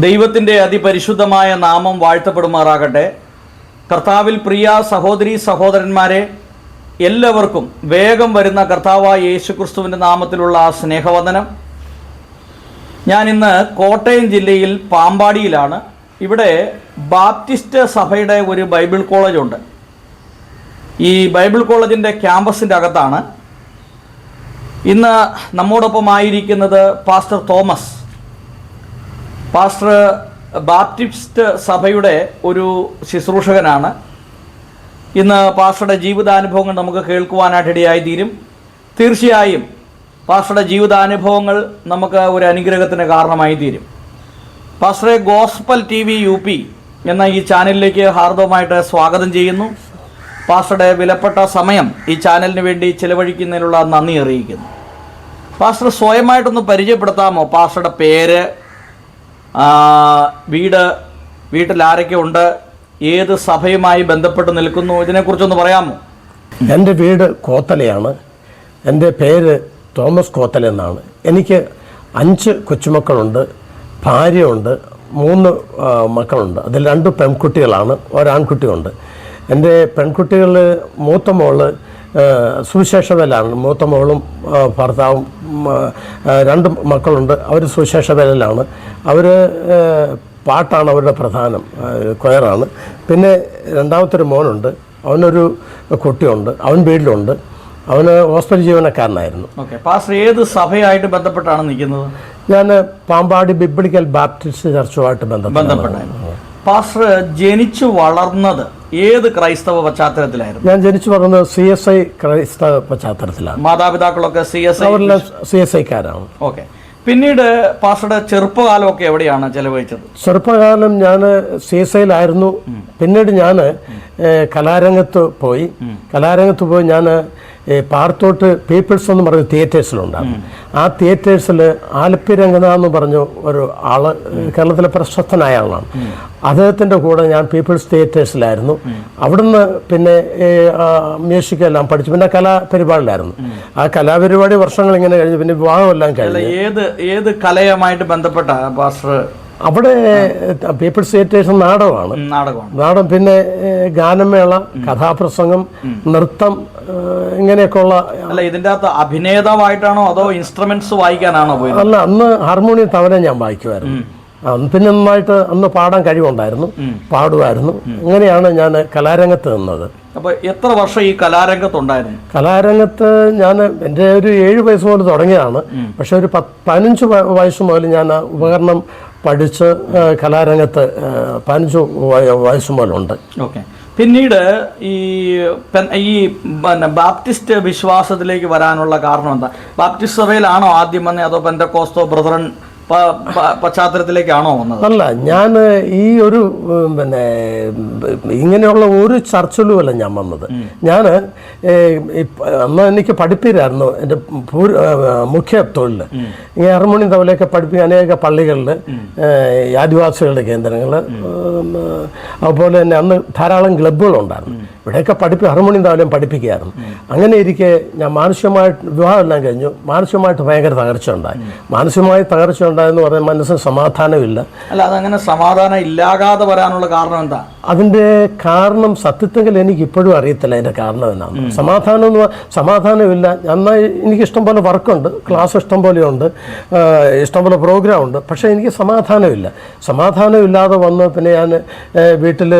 ദൈവത്തിൻ്റെ അതിപരിശുദ്ധമായ നാമം വാഴ്ത്തപ്പെടുമാറാകട്ടെ. കർത്താവിൽ പ്രിയ സഹോദരീ സഹോദരന്മാരെ, എല്ലാവർക്കും വേഗം വരുന്ന കർത്താവായ യേശുക്രിസ്തുവിൻ്റെ നാമത്തിലുള്ള സ്നേഹവന്ദനം. ഞാനിന്ന് കോട്ടയം ജില്ലയിൽ പാമ്പാടിയിലാണ്. ഇവിടെ ബാപ്റ്റിസ്റ്റ് സഭയുടെ ഒരു ബൈബിൾ കോളേജുണ്ട്. ഈ ബൈബിൾ കോളേജിൻ്റെ ക്യാമ്പസിൻ്റെ അകത്താണ്. ഇന്ന് നമ്മോടൊപ്പമായിരിക്കുന്നത് പാസ്റ്റർ തോമസ്. പാസ്റ്റർ ബാപ്റ്റിസ്റ്റ് സഭയുടെ ഒരു ശുശ്രൂഷകനാണ്. ഇന്ന് പാസ്റ്ററുടെ ജീവിതാനുഭവങ്ങൾ നമുക്ക് കേൾക്കുവാനായിട്ട് ഇടയായി തീരും. തീർച്ചയായും പാസ്റ്ററുടെ ജീവിതാനുഭവങ്ങൾ നമുക്ക് ഒരു അനുഗ്രഹത്തിന് കാരണമായി തീരും. പാസ്റ്ററെ, ഗോസ്പൽ TV UP എന്ന ഈ ചാനലിലേക്ക് ഹാർദവമായിട്ട് സ്വാഗതം ചെയ്യുന്നു. പാസ്റ്ററുടെ വിലപ്പെട്ട സമയം ഈ ചാനലിന് വേണ്ടി ചിലവഴിക്കുന്നതിനുള്ള നന്ദി അറിയിക്കുന്നു. പാസ്റ്റർ സ്വയമായിട്ടൊന്ന് പരിചയപ്പെടുത്താമോ? പാസ്റ്ററുടെ പേര്, വീട്ടിൽ ആരൊക്കെ ഉണ്ട്, ഏത് സഭയുമായി ബന്ധപ്പെട്ട് നിൽക്കുന്നു, ഇതിനെക്കുറിച്ചൊന്ന് പറയാമോ? എൻ്റെ വീട് കോത്തലയാണ്. എൻ്റെ പേര് തോമസ് കോത്തല എന്നാണ്. എനിക്ക് 5 കൊച്ചുമക്കളുണ്ട്, ഭാര്യയുണ്ട്, 3 മക്കളുണ്ട്. അതിൽ 2 പെൺകുട്ടികളാണ്, ഒരാൺകുട്ടിയുണ്ട്. എൻ്റെ പെൺകുട്ടികൾ, മൂത്ത മോള് സുവിശേഷവേലാണ്. മൂത്ത മോളും ഭർത്താവും 2 മക്കളുണ്ട്. അവർ സുവിശേഷവേലാണ്. അവർ പാട്ടാണ് അവരുടെ പ്രധാനം, കൊയറാണ്. പിന്നെ രണ്ടാമത്തൊരു മോനുണ്ട്, അവനൊരു കുട്ടിയുണ്ട്, അവൻ വീട്ടിലുണ്ട്. അവന് ഹോസ്പിറ്റൽ ജീവനക്കാരനായിരുന്നു. ഓക്കെ. പാസ്റ്റർ ഏത് സഭയായിട്ട് ബന്ധപ്പെട്ടാണ് നിൽക്കുന്നത്? ഞാൻ പാമ്പാടി ബിബ്ലിക്കൽ ബാപ്റ്റിസ്റ്റ് ചർച്ചുമായിട്ട് ബന്ധപ്പെട്ടായിരുന്നു. പാസ്റ്റർ ജനിച്ചു വളർന്നത് ഏത് ക്രൈസ്തവ പശ്ചാത്തലത്തിലായിരുന്നു? ഞാൻ ജനിച്ചു വളർന്നത് CSI ക്രൈസ്തവ പശ്ചാത്തലത്തിലാണ്. മാതാപിതാക്കളൊക്കെ CSIക്കാരാണ്. ഓക്കെ. പിന്നീട് പാസ്റ്ററുടെ ചെറുപ്പകാലമൊക്കെ എവിടെയാണ് ചെലവഴിച്ചത്? ചെറുപ്പകാലം ഞാൻ CSIയിലായിരുന്നു. പിന്നീട് ഞാൻ കലാരംഗത്ത് പോയി. ഞാൻ പാർത്തോട്ട് പീപ്പിൾസ് എന്ന് പറഞ്ഞ തിയേറ്റേഴ്സിലുണ്ടാകും. ആ തിയേറ്റേഴ്സിൽ ആലപ്പി രംഗനാഥ് എന്ന് പറഞ്ഞ ഒരു ആള്, കേരളത്തിലെ പ്രശസ്തനായ ആളാണ്. അദ്ദേഹത്തിൻ്റെ കൂടെ ഞാൻ പീപ്പിൾസ് തിയേറ്റേഴ്സിലായിരുന്നു. അവിടുന്ന് പിന്നെ മ്യൂസിക്കെല്ലാം പഠിച്ചു. പിന്നെ കലാപരിപാടിയിലായിരുന്നു. ആ കലാപരിപാടി വർഷങ്ങൾ ഇങ്ങനെ കഴിഞ്ഞു. പിന്നെ വിവാഹമെല്ലാം കഴിഞ്ഞു. ഏത് കലയുമായിട്ട് ബന്ധപ്പെട്ട പാസ്റ്റർ? അവിടെ പീപ്പിൾസ് തിയേറ്റേഴ്സ് നാടകം, പിന്നെ ഗാനമേള, കഥാപ്രസംഗം, നൃത്തം, ഇങ്ങനെയൊക്കെയുള്ള. അല്ല, ഇതിൻ്റെ അകത്ത് അഭിനേതാവായിട്ടാണോ അതോ ഇൻസ്ട്രുമെന്റ്സ് വായിക്കാനാണോ പോയത്? അല്ല, അന്ന് ഹാർമോണിയം തവല ഞാൻ വായിക്കുമായിരുന്നു. പിന്നെ നന്നായിട്ട് അന്ന് പാടാൻ കഴിവുണ്ടായിരുന്നു, പാടുമായിരുന്നു. അങ്ങനെയാണ് ഞാൻ കലാരംഗത്ത് നിന്നത്. അപ്പോൾ എത്ര വർഷം ഈ കലാരംഗത്തുണ്ടായിരുന്നു? കലാരംഗത്ത് ഞാൻ എൻ്റെ ഒരു 7 വയസ്സ് മുതൽ തുടങ്ങിയതാണ്. പക്ഷെ ഒരു 15 വയസ്സ് മുതൽ ഞാൻ ഉപകരണം പഠിച്ച് കലാരംഗത്ത് 15 വയസ്സ് മുതലുണ്ട്. ഓക്കെ. പിന്നീട് ഈ ബാപ്റ്റിസ്റ്റ് വിശ്വാസത്തിലേക്ക് വരാനുള്ള കാരണം എന്താ? ബാപ്റ്റിസ്റ്റ് സഭയിലാണോ ആദ്യം വന്നത് അതോ പെന്തക്കോസ്തോ ബ്രദറൻ പശ്ചാത്തലത്തിലേക്കാണോ വന്നത്? അല്ല, ഞാൻ ഈ ഒരു ഇങ്ങനെയുള്ള ഒരു ചർച്ചിലുമല്ല ഞാൻ വന്നത്. ഞാൻ അന്ന് എനിക്ക് പഠിപ്പിക്കായിരുന്നു. എൻ്റെ മുഖ്യ തൊഴിൽ ഈ ഹാർമോണിയം തവലയൊക്കെ പഠിപ്പിക്കുക. അനേക പള്ളികളിൽ, ആദിവാസികളുടെ കേന്ദ്രങ്ങൾ, അതുപോലെ തന്നെ അന്ന് ധാരാളം ക്ലബ്ബുകളുണ്ടായിരുന്നു. ഇവിടെയൊക്കെ ഹാർമോണിയം തവലയും പഠിപ്പിക്കുകയായിരുന്നു. അങ്ങനെ ഇരിക്കെ ഞാൻ മാനസികമായിട്ട്, വിവാഹമെല്ലാം കഴിഞ്ഞു, മാനസികമായിട്ട് ഭയങ്കര തകർച്ച ഉണ്ടായി. എന്ന് പറഞ്ഞാൽ മനസ്സിന് സമാധാനമില്ല. അല്ല, അതങ്ങനെ സമാധാനം ഇല്ലാകാതെ വരാനുള്ള കാരണം എന്താ? അതിൻ്റെ കാരണം സത്യത്തിൽ എനിക്ക് ഇപ്പോഴും അറിയത്തില്ല. അതിൻ്റെ കാരണം എന്നാണ്. സമാധാനമില്ല. എന്നാൽ എനിക്ക് ഇഷ്ടംപോലെ വർക്കുണ്ട്, ക്ലാസ് ഇഷ്ടംപോലെ ഉണ്ട്, ഇഷ്ടംപോലെ പ്രോഗ്രാം ഉണ്ട്. പക്ഷേ എനിക്ക് സമാധാനമില്ലാതെ വന്ന് പിന്നെ ഞാൻ വീട്ടിൽ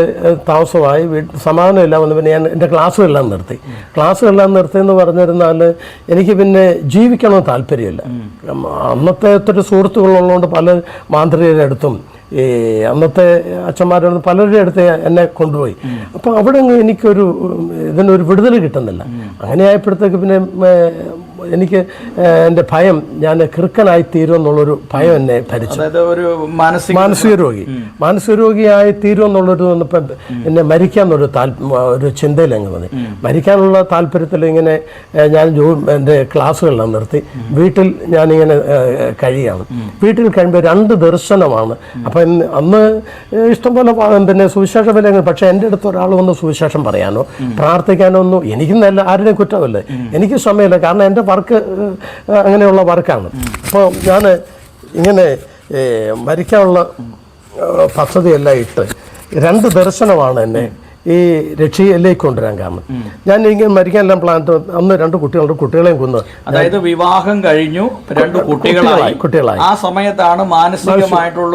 താമസമായി. സമാധാനമില്ല വന്ന് പിന്നെ ഞാൻ എൻ്റെ ക്ലാസ്സുകളെല്ലാം നിർത്തിയെന്ന് പറഞ്ഞിരുന്നാൽ എനിക്ക് പിന്നെ ജീവിക്കണമെന്ന് താല്പര്യമില്ല. അന്നത്തെ ഒത്തിരി സുഹൃത്തുക്കളുള്ളതുകൊണ്ട് പല മാന്ത്രികരുടെ അടുത്തും അന്നത്തെ അച്ഛന്മാരുടെ പലരുടെ അടുത്ത് എന്നെ കൊണ്ടുപോയി. അപ്പോൾ അവിടെ ഇതിനൊരു വിടുതൽ കിട്ടുന്നില്ല. അങ്ങനെ ആയപ്പോഴത്തേക്ക് പിന്നെ എനിക്ക് എൻ്റെ ഭയം, ഞാൻ കിറുക്കനായി തീരുമെന്നുള്ളൊരു ഭയം എന്നെ ഭരിച്ചു. മാനസിക രോഗിയായി തീരുമെന്നുള്ളൊരു വന്നപ്പോൾ എന്നെ മരിക്കാമെന്നൊരു ഒരു ചിന്തയിലങ്ങ് വന്നു. മരിക്കാനുള്ള താല്പര്യത്തിൽ ഇങ്ങനെ ഞാൻ എൻ്റെ ക്ലാസ്സുകളെല്ലാം നിർത്തി വീട്ടിൽ ഞാനിങ്ങനെ കഴിയുകയാണ്. വീട്ടിൽ കഴിയുമ്പോൾ 2 ദർശനമാണ്. അപ്പം അന്ന് ഇഷ്ടംപോലെ പിന്നെ സുവിശേഷ വിലങ്ങൾ. പക്ഷേ എൻ്റെ അടുത്ത് ഒരാൾ വന്ന് സുവിശേഷം പറയാനോ പ്രാർത്ഥിക്കാനോ ഒന്നും എനിക്ക് ആരുടെയും കുറ്റമല്ലേ, എനിക്ക് സമയമില്ല. കാരണം എൻ്റെ വർക്ക് അങ്ങനെയുള്ള വർക്കാണ്. അപ്പോൾ ഞാൻ ഇങ്ങനെ മരിക്കാനുള്ള പദ്ധതിയെല്ലാം ഇട്ട് 2 ദർശനമാണ് എന്നെ ഈ രക്ഷയിലേക്ക് കൊണ്ടുവരാൻ കാരണം. ഞാൻ ഇങ്ങനെ മരിക്കാനെല്ലാം പ്ലാൻ അന്ന് 2 കുട്ടികളെയും കൊന്ന്, അതായത് വിവാഹം കഴിഞ്ഞു 2 കുട്ടികളായി. ആ സമയത്താണ് മാനസികമായിട്ടുള്ള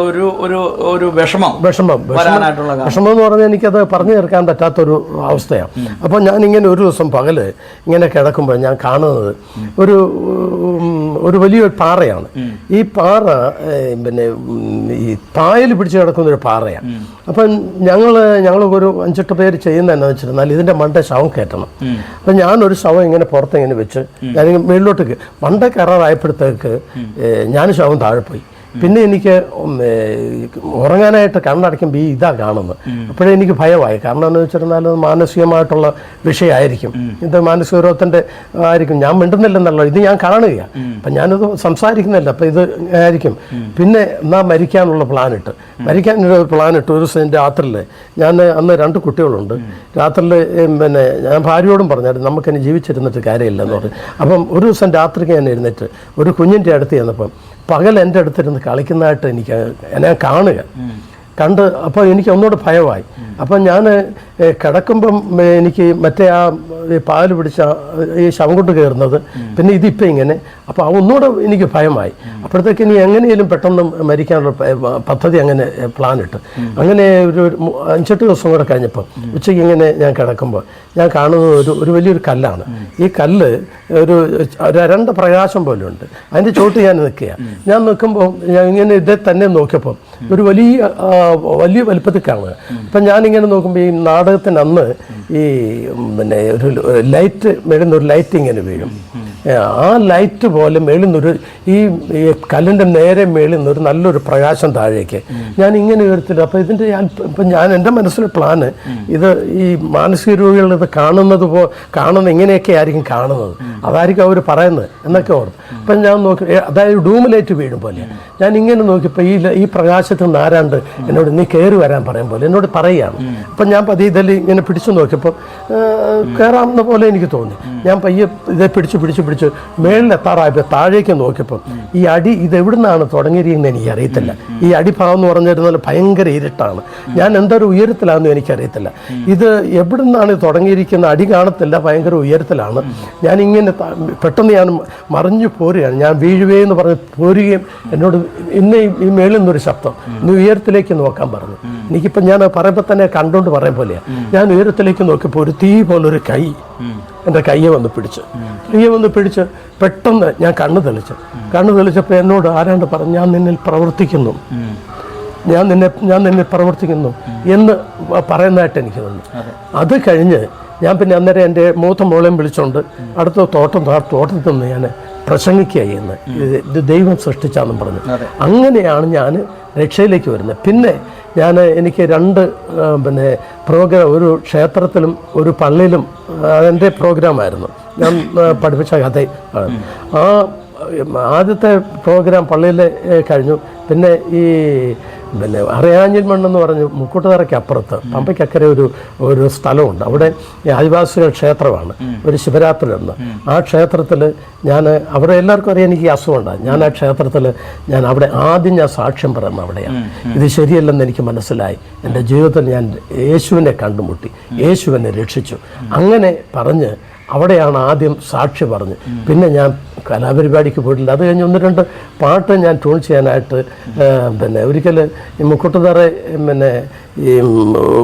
ഒരു വിഷമം എന്ന് പറഞ്ഞാൽ എനിക്കത് പറഞ്ഞു തീർക്കാൻ പറ്റാത്തൊരു അവസ്ഥയാണ്. അപ്പോൾ ഞാൻ ഇങ്ങനെ ഒരു ദിവസം പകല് ഇങ്ങനെ കിടക്കുമ്പോൾ ഞാൻ കാണുന്നത് ഒരു വലിയൊരു പാറയാണ്. ഈ പാറ പിന്നെ ഈ പായൽ പിടിച്ച് കിടക്കുന്നൊരു പാറയാണ്. അപ്പം ഞങ്ങൾ ഒരു 5-8 പേര് ചെയ്യുന്ന എന്നാന്ന് വെച്ചിരുന്നാൽ ഇതിൻ്റെ മണ്ട ശവം കയറ്റണം. അപ്പം ഞാനൊരു ശവം ഇങ്ങനെ പുറത്തിങ്ങനെ വെച്ച് ഞാൻ മണ്ടയ്ക്ക് മണ്ട കയറാറായപ്പോഴത്തേക്ക് ഞാൻ ശവം താഴെ പോയി. പിന്നെ എനിക്ക് ഉറങ്ങാനായിട്ട് കണ്ണടയ്ക്കുമ്പോൾ ഇതാ കാണുന്നത്. അപ്പോഴേ എനിക്ക് ഭയമായി. കാരണം എന്ന് വെച്ചിരുന്നാൽ മാനസികമായിട്ടുള്ള വിഷയമായിരിക്കും, ഇത് മാനസിക രോഗത്തിൻ്റെ ആയിരിക്കും. ഞാൻ മിണ്ടുന്നില്ലെന്നുള്ള ഇത് ഞാൻ കാണുകയാണ്. അപ്പം ഞാനത് സംസാരിക്കുന്നില്ല. അപ്പം ഇത് ആയിരിക്കും. പിന്നെ എന്നാൽ മരിക്കാനുള്ള പ്ലാനിട്ട് ഒരു ദിവസം രാത്രിയിൽ ഞാൻ അന്ന് 2 കുട്ടികളുണ്ട്. രാത്രിയിൽ പിന്നെ ഞാൻ ഭാര്യയോടും പറഞ്ഞായിരുന്നു നമുക്കിനി ജീവിച്ചിരുന്നിട്ട് കാര്യമില്ലെന്ന് പറഞ്ഞു. അപ്പം ഒരു ദിവസം രാത്രിക്ക് ഞാൻ എഴുന്നേറ്റ് ഒരു കുഞ്ഞിൻ്റെ അടുത്ത് ചെന്നപ്പം പകൽ എൻ്റെ അടുത്തിരുന്ന് കളിക്കുന്നതായിട്ട് എന്നെ കണ്ട് അപ്പോൾ എനിക്ക് ഒന്നുകൂടെ ഭയമായി. അപ്പം ഞാൻ കിടക്കുമ്പം എനിക്ക് മറ്റേ ആ പാല് പിടിച്ച ഈ ശവം കൊണ്ട് കയറുന്നത്, പിന്നെ ഇതിപ്പോൾ ഇങ്ങനെ. അപ്പോൾ ഒന്നുകൂടെ എനിക്ക് ഭയമായി. അപ്പോഴത്തേക്ക് ഇനി എങ്ങനെയും പെട്ടെന്ന് മരിക്കാനുള്ള പദ്ധതി അങ്ങനെ പ്ലാനിട്ട് അങ്ങനെ ഒരു 5-8 ദിവസം കൂടെ കഴിഞ്ഞപ്പോൾ ഉച്ചയ്ക്ക് ഇങ്ങനെ ഞാൻ കിടക്കുമ്പോൾ ഞാൻ കാണുന്നത് ഒരു വലിയൊരു കല്ലാണ്. ഈ കല്ല് ഒരു 2 പ്രകാശം പോലെ ഉണ്ട്. അതിൻ്റെ ചോട്ട് ഞാൻ നിൽക്കുക. ഞാൻ നിൽക്കുമ്പോൾ ഞാൻ ഇങ്ങനെ ഇതേ തന്നെ നോക്കിയപ്പോൾ ഒരു വലിയ വലുപ്പത്തിൽ കാണുക. അപ്പം ഞാനിങ്ങനെ നോക്കുമ്പോൾ ഈ നാടകത്തിന് അന്ന് ഈ പിന്നെ ഒരു ലൈറ്റ് മേളുന്നൊരു ലൈറ്റ് ഇങ്ങനെ വീഴും. ആ ലൈറ്റ് പോലെ മേളുന്നൊരു ഈ കല്ലിൻ്റെ നേരെ മേളുന്നൊരു നല്ലൊരു പ്രകാശം താഴേക്ക് ഞാൻ ഇങ്ങനെ ഉയർത്തില്ല. അപ്പോൾ ഇതിൻ്റെ ഞാൻ എൻ്റെ മനസ്സിലെ പ്ലാന് ഇത് ഈ മാനസിക രോഗികൾ ഇത് കാണുന്ന ഇങ്ങനെയൊക്കെ ആയിരിക്കും കാണുന്നത്, അതായിരിക്കും അവർ പറയുന്നത് എന്നൊക്കെ ഓർത്ത്. അപ്പം ഞാൻ നോക്കി, അതായത് ഡൂമിലേറ്റ് വീഴും പോലെ ഞാൻ ഇങ്ങനെ നോക്കിയപ്പോൾ ഈ പ്രകാശത്തിൽ നിന്ന് ആരാണ്ട് എന്നോട് നീ കയറി വരാൻ പറയും പോലെ എന്നോട് പറയുകയാണ്. അപ്പം ഞാൻ ഇതിൽ ഇങ്ങനെ പിടിച്ചു നോക്കിയപ്പോൾ കയറാവുന്ന പോലെ എനിക്ക് തോന്നി. ഞാൻ പയ്യെ ഇതേ പിടിച്ച് മേളിലെത്താറായപ്പോൾ താഴേക്ക് നോക്കിയപ്പോൾ ഈ അടി ഇതെവിടുന്നാണ് തുടങ്ങിയിരിക്കുന്നത് എനിക്കറിയത്തില്ല. ഈ അടിഭാഗം എന്ന് പറഞ്ഞിരുന്നാൽ ഭയങ്കര ഇരുട്ടാണ്. ഞാൻ എന്തൊരു ഉയരത്തിലാണെന്നും എനിക്കറിയത്തില്ല. ഇത് എവിടുന്നാണ് തുടങ്ങിയിരിക്കുന്ന അടി കാണത്തില്ല, ഭയങ്കര ഉയരത്തിലാണ്. ഞാനിങ്ങനെ പെട്ടെന്ന് ഞാൻ മറിഞ്ഞു പോരുകയാണ്. ഞാൻ വീഴുവേ എന്ന് പറഞ്ഞ് പോരുകയും എന്നോട് ഇന്ന് ഈ മേളിൽ നിന്നൊരു ശബ്ദം ഇന്ന് ഉയരത്തിലേക്ക് നോക്കാൻ പറഞ്ഞു. എനിക്കിപ്പോൾ ഞാൻ പറയുമ്പോൾ തന്നെ കണ്ടുകൊണ്ട് പറയും പോലെയാണ്. ഞാൻ ഉയരത്തിലേക്ക് നോക്കിയപ്പോൾ ഒരു തീ പോലൊരു കൈ എൻ്റെ കയ്യെ വന്ന് പിടിച്ച് പെട്ടെന്ന് ഞാൻ കണ്ണ് തെളിച്ചപ്പോൾ എന്നോട് ആരാണ്ട് പറഞ്ഞു ഞാൻ നിന്നിൽ പ്രവർത്തിക്കുന്നു എന്ന് പറയുന്നതായിട്ട് എനിക്ക് തോന്നുന്നു. അത് കഴിഞ്ഞ് ഞാൻ പിന്നെ അന്നേരം എൻ്റെ മൂത്ത മോളെയും വിളിച്ചുകൊണ്ട് അടുത്ത തോട്ടത്തിൽ നിന്ന് ഞാൻ പ്രസംഗിക്കുക ചെയ്യുന്നത്, ഇത് ദൈവം സൃഷ്ടിച്ചാന്നും പറഞ്ഞു. അങ്ങനെയാണ് ഞാൻ രക്ഷയിലേക്ക് വരുന്നത്. പിന്നെ എനിക്ക് 2 പിന്നെ പ്രോഗ്രാം, ഒരു ക്ഷേത്രത്തിലും ഒരു പള്ളിയിലും എൻ്റെ പ്രോഗ്രാമായിരുന്നു ഞാൻ പഠിപ്പിച്ച കഥ. ആ ആദ്യത്തെ പ്രോഗ്രാം പള്ളിയിൽ കഴിഞ്ഞു. പിന്നെ ഈ പിന്നെ അറിയാഞ്ഞിൽ മണ്ണെന്ന് പറഞ്ഞ് മുക്കൂട്ടുതറയ്ക്ക് അപ്പുറത്ത് പമ്പയ്ക്കക്കരെ ഒരു സ്ഥലമുണ്ട്. അവിടെ ആദിവാസികൾ ക്ഷേത്രമാണ്. ഒരു ശിവരാത്രി ഒന്ന് ആ ക്ഷേത്രത്തിൽ അവിടെ എല്ലാവർക്കും അറിയാൻ എനിക്ക് അസുഖമുണ്ടാകും. ഞാൻ ആ ക്ഷേത്രത്തിൽ അവിടെ ആദ്യം സാക്ഷ്യം പറയുന്നത് അവിടെയാണ്. ഇത് ശരിയല്ലെന്ന് എനിക്ക് മനസ്സിലായി. എൻ്റെ ജീവിതത്തിൽ ഞാൻ യേശുവിനെ കണ്ടുമുട്ടി, യേശുവിനെ രക്ഷിച്ചു. അങ്ങനെ പറഞ്ഞ് അവിടെയാണ് ആദ്യം സാക്ഷി പറഞ്ഞ്. പിന്നെ ഞാൻ കലാപരിപാടിക്ക് പോയിട്ടില്ല. അത് കഴിഞ്ഞ് 1-2 പാട്ട് ഞാൻ ട്യൂൺ ചെയ്യാനായിട്ട് പിന്നെ ഒരിക്കൽ ഈ മുക്കൂട്ടുതറ പിന്നെ ഈ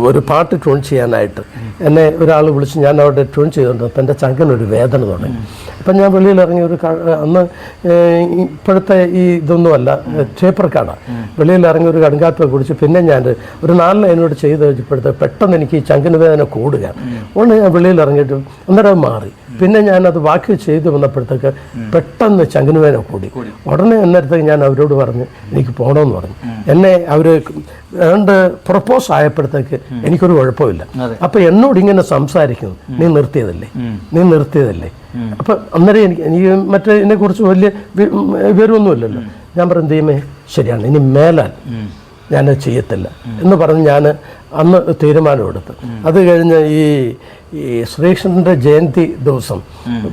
ഒരു പാട്ട് ട്യൂൺ ചെയ്യാനായിട്ട് എന്നെ ഒരാൾ വിളിച്ച് ഞാൻ അവിടെ ട്യൂൺ ചെയ്തുകൊണ്ട് അപ്പം എൻ്റെ ചങ്കനൊരു വേദന തുടങ്ങി. അപ്പം ഞാൻ വെളിയിലിറങ്ങി അന്ന് ഇപ്പോഴത്തെ ഈ ഇതൊന്നുമല്ല, ചേപ്പർക്കാടാണ്. വെളിയിലിറങ്ങി ഒരു കടുങ്കാപ്പി കുടിച്ച് പിന്നെ ഞാൻ ഒരു 4 ലൈനോട് ചെയ്ത് കഴിഞ്ഞപ്പോഴത്തെ പെട്ടെന്ന് എനിക്ക് ഈ ചങ്കിന് വേദന കൂടുകയാണ്. അതുകൊണ്ട് ഞാൻ വെളിയിലിറങ്ങിയിട്ട് അന്നേരം മാറി. പിന്നെ ഞാനത് ബാക്കി ചെയ്തു വന്നപ്പോഴത്തേക്ക് പെട്ടെന്ന് ചങ്കിന് വേദന കൂടി. ഉടനെ അന്നേരത്തേക്ക് ഞാൻ അവരോട് പറഞ്ഞു എനിക്ക് പോകണമെന്ന് പറഞ്ഞു. എന്നെ അവർ പ്രൊപ്പോസ് ആയപ്പോഴത്തേക്ക് എനിക്കൊരു കുഴപ്പമില്ല. അപ്പം എന്നോട് ഇങ്ങനെ സംസാരിക്കുന്നു, നീ നിർത്തിയതല്ലേ. അപ്പം അന്നേരം എനിക്ക് മറ്റേ ഇതിനെക്കുറിച്ച് വലിയ വിവരമൊന്നുമില്ലല്ലോ. ഞാൻ പറഞ്ഞു ദൈവമേ ശരിയാണ്, ഇനി മേലാൽ ഞാനത് ചെയ്യത്തില്ല എന്ന് പറഞ്ഞ് ഞാൻ അന്ന് തീരുമാനമെടുത്ത്. അത് കഴിഞ്ഞ് ഈ ശ്രീകൃഷ്ണൻ്റെ ജയന്തി ദിവസം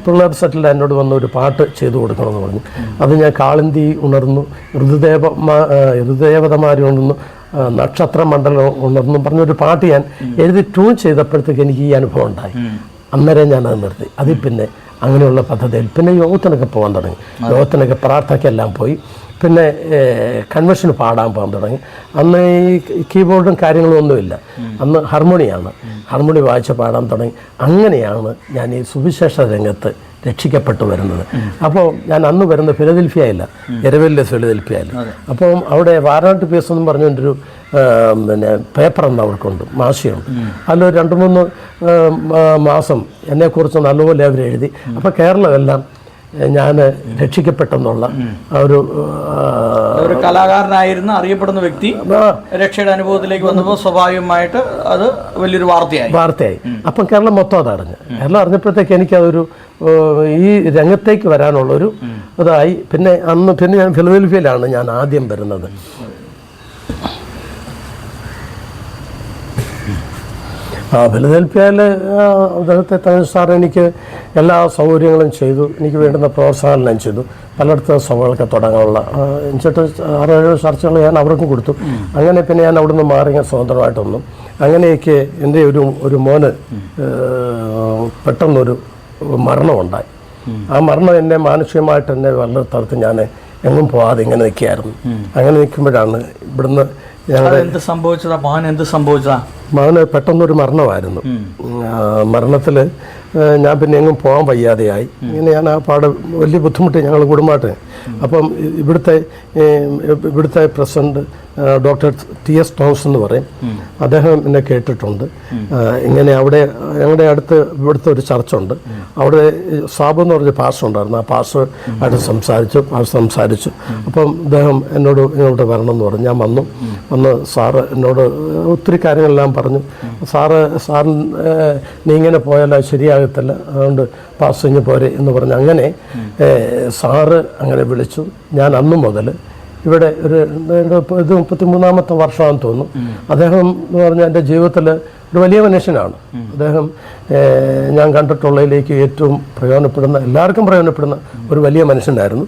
പിള്ളേർ സെറ്റിൽ എന്നോട് വന്ന് ഒരു പാട്ട് ചെയ്തു കൊടുക്കണമെന്ന് പറഞ്ഞു. അത് ഞാൻ കാളിന്തി ഉണർന്നു, ഋതുദേവതമാരി ഉണർന്നു, നക്ഷത്രമണ്ഡലം ഉണർന്നു പറഞ്ഞൊരു പാട്ട് ഞാൻ എഴുതി ട്യൂൺ ചെയ്തപ്പോഴത്തേക്ക് എനിക്ക് ഈ അനുഭവം ഉണ്ടായി. അന്നേരം ഞാനത് നിർത്തി. അതിൽ പിന്നെ അങ്ങനെയുള്ള പദ്ധതിയിൽ പിന്നെ യോഗത്തിനൊക്കെ പോകാൻ തുടങ്ങി. യോഗത്തിനൊക്കെ പ്രാർത്ഥനയ്ക്കെല്ലാം പോയി. പിന്നെ കൺവെൻഷന് പാടാൻ പോകാൻ തുടങ്ങി. അന്ന് ഈ കീബോർഡും കാര്യങ്ങളും ഒന്നുമില്ല. അന്ന് ഹാർമോണി വായിച്ച് പാടാൻ തുടങ്ങി. അങ്ങനെയാണ് ഞാൻ ഈ സുവിശേഷ രംഗത്ത് രക്ഷിക്കപ്പെട്ടു വരുന്നത്. അപ്പോൾ ഞാൻ അന്ന് വരുന്നത് ഫിലദൽഫിയയില്ല, എരവലിലെ ഫിലദൽഫിയയില്ല. അപ്പം അവിടെ വാരാണ്ട് പീസ് എന്ന് പറഞ്ഞൊരു പിന്നെ പേപ്പർ എന്ന് അവർക്കുണ്ട്, മാസികയുണ്ട്. അതിൽ 2-3 മാസം എന്നെക്കുറിച്ച് നല്ലപോലെ അവർ എഴുതി. അപ്പോൾ കേരളമെല്ലാം ഞാൻ രക്ഷിക്കപ്പെട്ടെന്നുള്ള ഒരു കലാകാരനായിരുന്ന അറിയപ്പെടുന്ന വ്യക്തി രക്ഷയുടെ അനുഭവത്തിലേക്ക് വന്നപ്പോൾ സ്വാഭാവികമായിട്ട് അത് വലിയൊരു വാർത്തയായി. അപ്പം കേരളം മൊത്തം അതറിഞ്ഞു. കേരളം അറിഞ്ഞപ്പോഴത്തേക്ക് എനിക്കതൊരു ഈ രംഗത്തേക്ക് വരാനുള്ളൊരു ഇതായി. പിന്നെ ഞാൻ ഫിലദൽഫിയയിലാണ് ഞാൻ ആദ്യം വരുന്നത്. ഫിലദൽഫിയയിൽ അദ്ദേഹത്തെ തമിഴ് സാർ എനിക്ക് എല്ലാ സൗകര്യങ്ങളും ചെയ്തു. എനിക്ക് വേണ്ടുന്ന പ്രോത്സാഹനം ചെയ്തു. പലയിടത്തും സഭകളൊക്കെ തുടങ്ങാനുള്ള എന്നിട്ട് 6-7 ചർച്ചകൾ ഞാൻ അവർക്കും കൊടുത്തു. അങ്ങനെ പിന്നെ ഞാൻ അവിടെ നിന്ന് മാറി സ്വതന്ത്രമായിട്ട് വന്നു. അങ്ങനെയൊക്കെ എൻ്റെ ഒരു മോന് പെട്ടെന്നൊരു മരണമുണ്ടായി. ആ മരണം എന്നെ മാനസികമായിട്ട് എന്നെ വളരെ തരത്തിൽ ഞാൻ എങ്ങും പോകാതെ ഇങ്ങനെ നിൽക്കുകയായിരുന്നു. അങ്ങനെ നിൽക്കുമ്പോഴാണ് ഇവിടുന്ന് മകന് പെട്ടെന്നൊരു മരണമായിരുന്നു. മരണത്തിൽ ഞാൻ പിന്നെ എങ്ങും പോകാൻ വയ്യാതെയായി. ഇങ്ങനെ ഞാൻ ആ വലിയ ബുദ്ധിമുട്ട് ഞങ്ങൾ കുടുംബമായിട്ട്. അപ്പം ഇവിടുത്തെ പ്രസിഡന്റ് ഡോക്ടർ TS തോമസ് എന്ന് പറയും, അദ്ദേഹം എന്നെ കേട്ടിട്ടുണ്ട്. ഇങ്ങനെ അവിടെ ഞങ്ങളുടെ അടുത്ത് ഇവിടുത്തെ ഒരു ചർച്ചുണ്ട്, അവിടെ സാബു എന്ന് പറഞ്ഞ പാസ്റ്റർ ഉണ്ടായിരുന്നു. ആ പാസ്റ്റർ ആയിട്ട് സംസാരിച്ചു. അപ്പം അദ്ദേഹം എന്നോട് ഇങ്ങോട്ട് വരണം എന്ന് പറഞ്ഞു. ഞാൻ വന്ന് സാറ് എന്നോട് ഒത്തിരി കാര്യങ്ങളെല്ലാം പറഞ്ഞു. സാറിന് നീ ഇങ്ങനെ പോയാൽ ശരിയാകത്തില്ല, അതുകൊണ്ട് പാസ്റ്ററിങ് പോരെ എന്ന് പറഞ്ഞു. അങ്ങനെ സാറ് അങ്ങനെ വിളിച്ചു. ഞാൻ അന്നു മുതൽ ഇവിടെ ഇത് 33-ാമത്തെ വർഷമാണെന്ന് തോന്നുന്നു. അദ്ദേഹം എന്ന് പറഞ്ഞാൽ എൻ്റെ ജീവിതത്തിൽ ഒരു വലിയ മനുഷ്യനാണ്. അദ്ദേഹം ഞാൻ കണ്ടിട്ടുള്ളതിലേക്ക് ഏറ്റവും എല്ലാവർക്കും പ്രയോജനപ്പെടുന്ന ഒരു വലിയ മനുഷ്യനായിരുന്നു.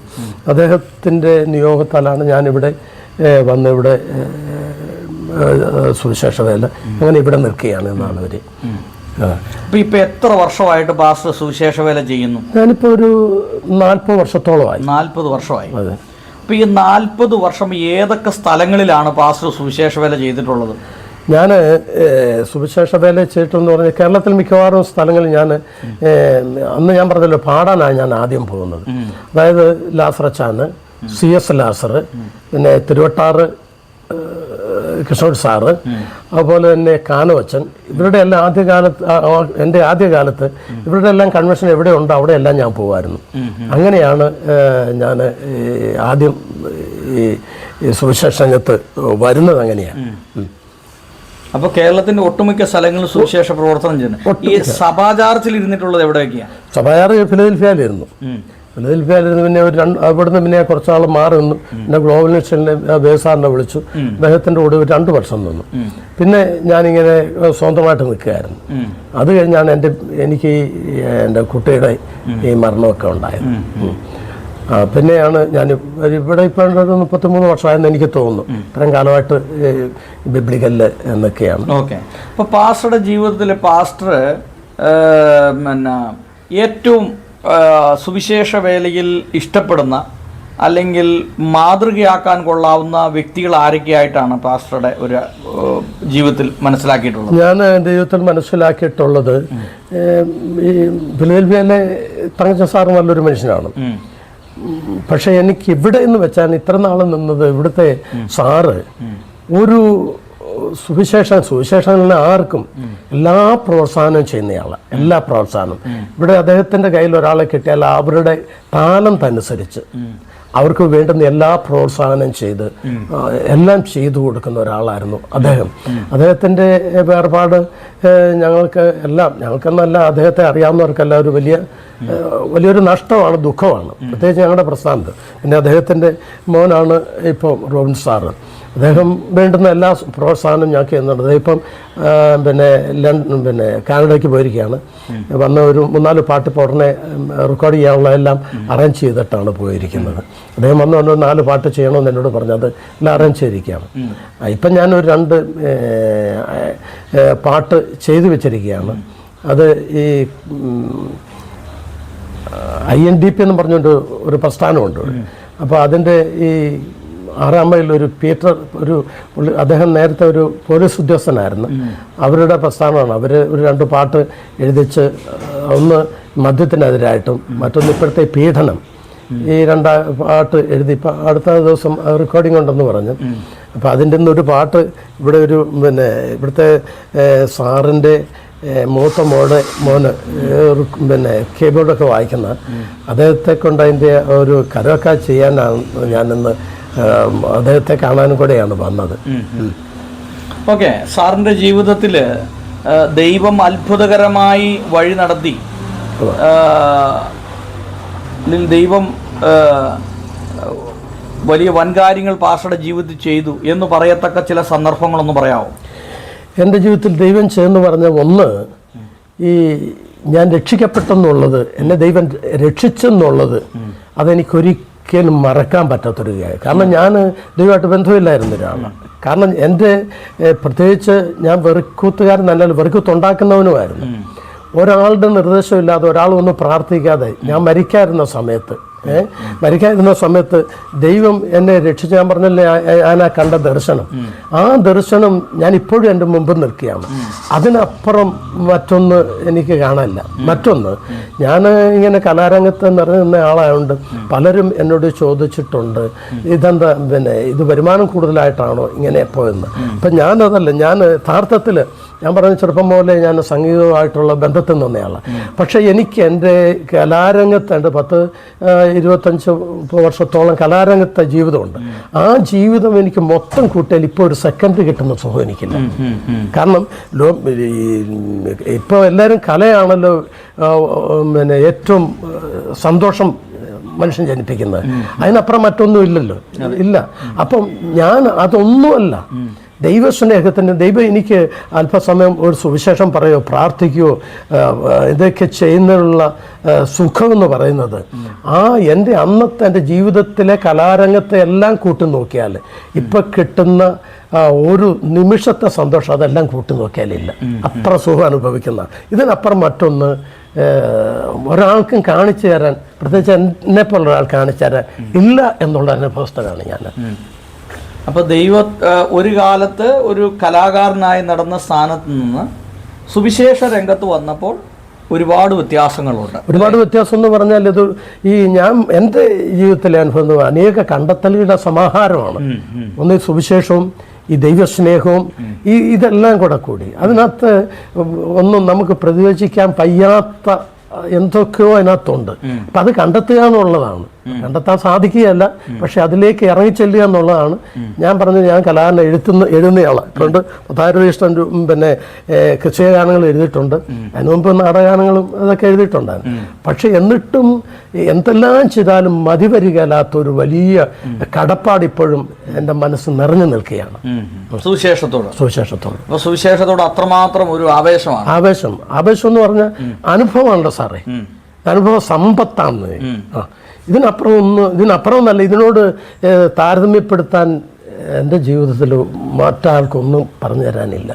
അദ്ദേഹത്തിൻ്റെ നിയോഗത്താലാണ് ഞാനിവിടെ ഇവിടെ സുവിശേഷ വേല അങ്ങനെ ഇവിടെ നിൽക്കുകയാണ് എന്നാണ് അവർ. ഇപ്പൊ എത്ര വർഷമായിട്ട് പാസ്റ്റർ സുവിശേഷ വേല ചെയ്യുന്നു? ഞാനിപ്പോൾ ഒരു 40 വർഷത്തോളമായി. 40 വർഷമായി. അതെ. അപ്പോൾ ഈ 40 വർഷം ഏതൊക്കെ സ്ഥലങ്ങളിലാണ് പാസ്റ്റർ സുവിശേഷ വേല ചെയ്തിട്ടുള്ളത്? ഞാൻ സുവിശേഷ വേല ചെയ്തിട്ടെന്ന് പറഞ്ഞാൽ കേരളത്തിൽ മിക്കവാറും സ്ഥലങ്ങളിൽ ഞാൻ അന്ന് ഞാൻ പറഞ്ഞല്ലോ പാടാനാണ് ഞാൻ ആദ്യം പോകുന്നത്. അതായത് ലാസറച്ചാന്, CS ലാസർ, പിന്നെ തിരുവട്ടാറ് കിഷോർ സാറ്, അതുപോലെ തന്നെ കാനവച്ചൻ, ഇവരുടെ എല്ലാം എൻ്റെ ആദ്യകാലത്ത് ഇവരുടെ എല്ലാം കൺവെൻഷൻ എവിടെ ഉണ്ടോ അവിടെയെല്ലാം ഞാൻ പോകുമായിരുന്നു. അങ്ങനെയാണ് ഞാൻ ആദ്യം ഈ സുവിശേഷ രംഗത്ത് വരുന്നത്. അങ്ങനെയാണ്. അപ്പോൾ കേരളത്തിന്റെ ഒട്ടുമിക്ക സ്ഥലങ്ങളിൽ സുവിശേഷ പ്രവർത്തനം ചെയ്യുന്നത്. ഈ സഭാചാർച്ചിൽ ഇരുന്നിട്ടുള്ളത് എവിടെയൊക്കെയാണ്? സഭാചാർച്ച് ഫിലദൽഫിയയിലിരുന്നു. പിന്നെ അവിടുന്ന് പിന്നെ കുറച്ചാൾ മാറി നിന്നു. പിന്നെ ഗ്ലോബൽ മിഷനിലെ ബേസാറിനെ വിളിച്ചു. അദ്ദേഹത്തിൻ്റെ കൂടെ 2 വർഷം നിന്നു. പിന്നെ ഞാനിങ്ങനെ സ്വന്തമായിട്ട് നിൽക്കുകയായിരുന്നു. അത് കഴിഞ്ഞാണ് എനിക്ക് എൻ്റെ കുട്ടിയുടെ ഈ മരണമൊക്കെ ഉണ്ടായത്. പിന്നെയാണ് ഞാൻ ഇവിടെ ഇപ്പോൾ 33 വർഷമായെന്ന് എനിക്ക് തോന്നുന്നു. ഇത്രയും കാലമായിട്ട് ബിബ്ലിക്കലിൽ എന്നൊക്കെയാണ്. ഓക്കെ. അപ്പോൾ പാസ്റ്ററുടെ ജീവിതത്തിൽ പാസ്റ്റർ പിന്നെ ഏറ്റവും സുവിശേഷ വേലയിൽ ഇഷ്ടപ്പെടുന്ന അല്ലെങ്കിൽ മാതൃകയാക്കാൻ കൊള്ളാവുന്ന വ്യക്തികൾ ആരൊക്കെയായിട്ടാണ് പാസ്റ്ററുടെ ഒരു ജീവിതത്തിൽ മനസ്സിലാക്കിയിട്ടുള്ളത്? ഞാൻ എൻ്റെ ജീവിതത്തിൽ മനസ്സിലാക്കിയിട്ടുള്ളത് ഈ ഫിലദൽഫിയയിലെ തങ്കച്ചൻ സാറ് നല്ലൊരു മനുഷ്യനാണ്. പക്ഷെ എനിക്ക് ഇവിടെ എന്ന് വെച്ചാൽ ഇത്ര നാളും നിന്നത് ഇവിടുത്തെ സാറ് ഒരു സുവിശേഷങ്ങളിൽ ആർക്കും എല്ലാ പ്രോത്സാഹനവും ചെയ്യുന്നയാളാണ്. എല്ലാ പ്രോത്സാഹനവും ഇവിടെ അദ്ദേഹത്തിൻ്റെ കയ്യിൽ ഒരാളെ കിട്ടിയാൽ അവരുടെ താലന്തനുസരിച്ച് അവർക്ക് വേണ്ടുന്ന എല്ലാ പ്രോത്സാഹനം ചെയ്ത് എല്ലാം ചെയ്തു കൊടുക്കുന്ന ഒരാളായിരുന്നു അദ്ദേഹം. അദ്ദേഹത്തിൻ്റെ വേർപാട് ഞങ്ങൾക്കെന്നല്ല അദ്ദേഹത്തെ അറിയാവുന്നവർക്കെല്ലാം ഒരു വലിയൊരു നഷ്ടമാണ്, ദുഃഖമാണ്, പ്രത്യേകിച്ച് ഞങ്ങളുടെ പ്രസ്ഥാനത്ത്. പിന്നെ അദ്ദേഹത്തിൻ്റെ മോനാണ് ഇപ്പോൾ റോബിൻ സാറ്. അദ്ദേഹം വേണ്ടുന്ന എല്ലാ പ്രോത്സാഹനം ഞാൻ ചെയ്യുന്നുണ്ട്. ഇപ്പം പിന്നെ കാനഡയ്ക്ക് പോയിരിക്കുകയാണ്. വന്ന ഒരു 3-4 പാട്ട് ഇപ്പോൾ ഉടനെ റെക്കോർഡ് ചെയ്യാനുള്ള എല്ലാം അറേഞ്ച് ചെയ്തിട്ടാണ് പോയിരിക്കുന്നത്. അദ്ദേഹം വന്ന് 4 പാട്ട് ചെയ്യണമെന്ന് എന്നോട് പറഞ്ഞത് എല്ലാം അറേഞ്ച് ചെയ്തിരിക്കുകയാണ്. ഇപ്പം ഞാനൊരു 2 പാട്ട് ചെയ്തു വെച്ചിരിക്കുകയാണ്. അത് ഈ INDP എന്ന് പറഞ്ഞുകൊണ്ട് ഒരു പ്രസ്ഥാനമുണ്ട്. അപ്പോൾ അതിൻ്റെ ഈ 6-ാം മൈലിൽ ഒരു പീറ്റർ അദ്ദേഹം നേരത്തെ ഒരു പോലീസ് ഉദ്യോഗസ്ഥനായിരുന്നു. അവരുടെ പ്രസ്ഥാനമാണ്. അവർ ഒരു 2 പാട്ട് എഴുതിച്ച്, ഒന്ന് മദ്യത്തിനെതിരായിട്ടും മറ്റൊന്ന് ഇപ്പോഴത്തെ പീഡനം, ഈ 2 പാട്ട് എഴുതി. ഇപ്പം അടുത്ത ദിവസം റെക്കോർഡിംഗ് ഉണ്ടെന്ന് പറഞ്ഞു. അപ്പോൾ അതിൻ്റെ ഒരു പാട്ട് ഇവിടെ ഇവിടുത്തെ സാറിൻ്റെ മൂത്ത മോന് കീബോർഡൊക്കെ വായിക്കുന്ന അദ്ദേഹത്തെ കൊണ്ട് അതിൻ്റെ ഒരു കരോക്ക ചെയ്യാനാണ് ഞാനിന്ന് അദ്ദേഹത്തെ കാണാനും കൂടെയാണ് വന്നത്. ഓക്കെ, സാറിൻ്റെ ജീവിതത്തിൽ ദൈവം അത്ഭുതകരമായി വഴി നടത്തി, ദൈവം വലിയ വൻകാര്യങ്ങൾ പാസ്റ്ററുടെ ജീവിതത്തിൽ ചെയ്തു എന്ന് പറയത്തക്ക ചില സന്ദർഭങ്ങളൊന്ന് പറയാമോ? എൻ്റെ ജീവിതത്തിൽ ദൈവം ചെയ്യുമെന്ന് പറഞ്ഞ ഒന്ന്, ഈ ഞാൻ രക്ഷിക്കപ്പെട്ടെന്നുള്ളത്, എന്നെ ദൈവം രക്ഷിച്ചെന്നുള്ളത് അതെനിക്കൊരിക്കലും മറക്കാൻ പറ്റാത്തൊരു കാര്യം. കാരണം ഞാൻ ദൈവമായിട്ട് ബന്ധമില്ലായിരുന്ന ഒരാളാണ്. കാരണം എൻ്റെ പ്രത്യേകിച്ച് ഞാൻ വെറുക്കൂത്തുകാരനല്ല, വെറുക്കൂത്തുണ്ടാക്കുന്നവനുമായിരുന്നു. ഒരാളുടെ നിർദ്ദേശമില്ലാതെ, ഒരാളൊന്നും പ്രാർത്ഥിക്കാതെ ഞാൻ മരിക്കാതിരുന്ന സമയത്ത് ദൈവം എന്നെ രക്ഷിച്ച്, ഞാൻ പറഞ്ഞല്ലേ ഞാൻ ആ കണ്ട ദർശനം, ആ ദർശനം ഞാൻ ഇപ്പോഴും എൻ്റെ മുമ്പിൽ നിൽക്കുകയാണ്. അതിനപ്പുറം മറ്റൊന്ന് എനിക്ക് കാണാനില്ല. മറ്റൊന്ന്, ഞാൻ ഇങ്ങനെ കലാരംഗത്ത് നിറഞ്ഞ ആളായതുകൊണ്ട് പലരും എന്നോട് ചോദിച്ചിട്ടുണ്ട്, ഇതെന്താ ഇത് വരുമാനം കൂടുതലായിട്ടാണോ ഇങ്ങനെ പോയെന്ന്. അപ്പം ഞാനതല്ല, ഞാൻ യഥാർത്ഥത്തിൽ ഞാൻ പറഞ്ഞ ചെറുപ്പം പോലെ ഞാൻ സംഗീതവുമായിട്ടുള്ള ബന്ധത്തിൽ നിന്നയാളാണ്. പക്ഷേ എനിക്ക് എൻ്റെ കലാരംഗത്ത് 10-25 വർഷത്തോളം കലാരംഗത്തെ ജീവിതമുണ്ട്. ആ ജീവിതം എനിക്ക് മൊത്തം കൂട്ടിയാൽ ഇപ്പോൾ ഒരു സെക്കൻഡ് കിട്ടുന്ന സുഖം എനിക്കില്ല. കാരണം ഇപ്പോൾ എല്ലാവരും കലയാണല്ലോ ഏറ്റവും സന്തോഷം മനുഷ്യൻ ജനിപ്പിക്കുന്നത്. അതിനപ്പുറം മറ്റൊന്നും ഇല്ലല്ലോ, ഇല്ല. അപ്പം ഞാൻ അതൊന്നുമല്ല, ദൈവസ്നേഹത്തിന് ദൈവം എനിക്ക് അല്പസമയം ഒരു സുവിശേഷം പറയുകയോ പ്രാർത്ഥിക്കുകയോ ഇതൊക്കെ ചെയ്യുന്നതിനുള്ള സുഖമെന്ന് പറയുന്നത്, എൻ്റെ അന്നത്തെ എൻ്റെ ജീവിതത്തിലെ കലാരംഗത്തെ എല്ലാം കൂട്ടി നോക്കിയാൽ ഇപ്പം കിട്ടുന്ന ഒരു നിമിഷത്തെ സന്തോഷം അതെല്ലാം കൂട്ടി നോക്കിയാലില്ല. അത്ര സുഖം അനുഭവിക്കുന്ന, ഇതിനപ്പുറം മറ്റൊന്ന് ഒരാൾക്കും കാണിച്ചു തരാൻ, പ്രത്യേകിച്ച് എന്നെപ്പോലുള്ള ഒരാൾ കാണിച്ചു തരാൻ ഇല്ല എന്നുള്ള അനുഭവസ്ഥനാണ് ഞാൻ. അപ്പോൾ ഒരു കാലത്ത് ഒരു കലാകാരനായി നടന്ന സ്ഥാനത്ത് നിന്ന് സുവിശേഷ രംഗത്ത് വന്നപ്പോൾ ഒരുപാട് വ്യത്യാസങ്ങളുണ്ട്. ഒരുപാട് വ്യത്യാസം എന്ന് പറഞ്ഞാൽ ഇത് ഞാൻ എൻ്റെ ജീവിതത്തിലെ അനുഭവം അനേക കണ്ടെത്തലുകളുടെ സമാഹാരമാണ്. ഒന്ന് സുവിശേഷവും ഈ ദൈവസ്നേഹവും ഇതെല്ലാം കൂടി അതിനകത്ത് ഒന്നും നമുക്ക് പ്രതിവചിക്കാൻ വയ്യാത്ത എന്തൊക്കെയോ അതിനകത്തുണ്ട്. അപ്പം അത് കണ്ടെത്തുക എന്നുള്ളതാണ്. കണ്ടെത്താൻ സാധിക്കുകയല്ല, പക്ഷെ അതിലേക്ക് ഇറങ്ങിച്ചെല്ലുക എന്നുള്ളതാണ്. ഞാൻ പറഞ്ഞത്, ഞാൻ കലാകാരൻ എഴുതുന്നയാളാണ്. അതുകൊണ്ട് 10,000 ഇഷ്ടം ക്രിസ്തീയ ഗാനങ്ങൾ എഴുതിയിട്ടുണ്ട്. അതിന് മുമ്പ് നാടകഗാനങ്ങളും അതൊക്കെ എഴുതിയിട്ടുണ്ടായിരുന്നു. പക്ഷെ എന്നിട്ടും എന്തെല്ലാം ചെയ്താലും മതി വരികയില്ലാത്തൊരു വലിയ കടപ്പാട് ഇപ്പോഴും എൻ്റെ മനസ്സ് നിറഞ്ഞു നിൽക്കുകയാണ് സുവിശേഷത്തോട് അത്രമാത്രം ഒരു ആവേശം എന്ന് പറഞ്ഞാൽ അനുഭവമാണല്ലോ സാറേ, അനുഭവ സമ്പത്താണ്. ഇതിനപ്പുറം നല്ല ഇതിനോട് താരതമ്യപ്പെടുത്താൻ എൻ്റെ ജീവിതത്തിൽ മറ്റാൾക്കൊന്നും പറഞ്ഞു തരാനില്ല.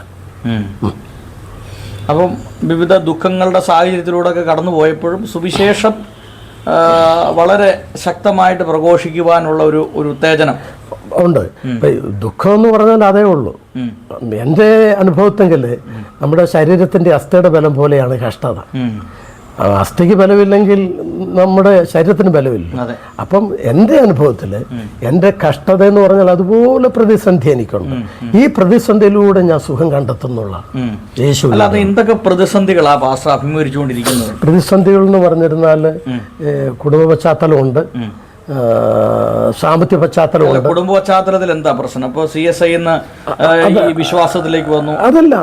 അപ്പം വിവിധ ദുഃഖങ്ങളുടെ സാഹചര്യത്തിലൂടെയൊക്കെ കടന്നു പോയപ്പോഴും സുവിശേഷം വളരെ ശക്തമായിട്ട് പ്രഘോഷിക്കുവാനുള്ള ഒരു ഉത്തേജനം ഉണ്ട്. ദുഃഖം എന്ന് പറഞ്ഞാൽ അതേ ഉള്ളൂ. എൻ്റെ അനുഭവത്തെങ്കിൽ നമ്മുടെ ശരീരത്തിൻ്റെ അസ്ഥിയുടെ ബലം പോലെയാണ് കഷ്ടത. അസ്ഥിക്ക് ബലമില്ലെങ്കിൽ നമ്മുടെ ശരീരത്തിന് ബലമില്ല. അപ്പം എൻ്റെ അനുഭവത്തിൽ എൻ്റെ കഷ്ടത എന്ന് പറഞ്ഞാൽ അതുപോലെ പ്രതിസന്ധി എനിക്കുണ്ട്. ഈ പ്രതിസന്ധിയിലൂടെ ഞാൻ സുഖം കണ്ടെത്തുന്നുള്ള യേശു. എന്തൊക്കെ പ്രതിസന്ധികളാ അഭിമുഖീകരിച്ചുകൊണ്ടിരിക്കുന്നത്? പ്രതിസന്ധികൾ എന്ന് പറഞ്ഞിരുന്നാൽ കുടുംബ പശ്ചാത്തലമുണ്ട്, സാമ്പത്തിക പശ്ചാത്തലമുണ്ട്. കുടുംബ പശ്ചാത്തലത്തിൽ എന്താ പ്രശ്നം? അപ്പോൾ CSI ഈ വിശ്വാസത്തിലേക്ക് വന്നു. അതല്ല,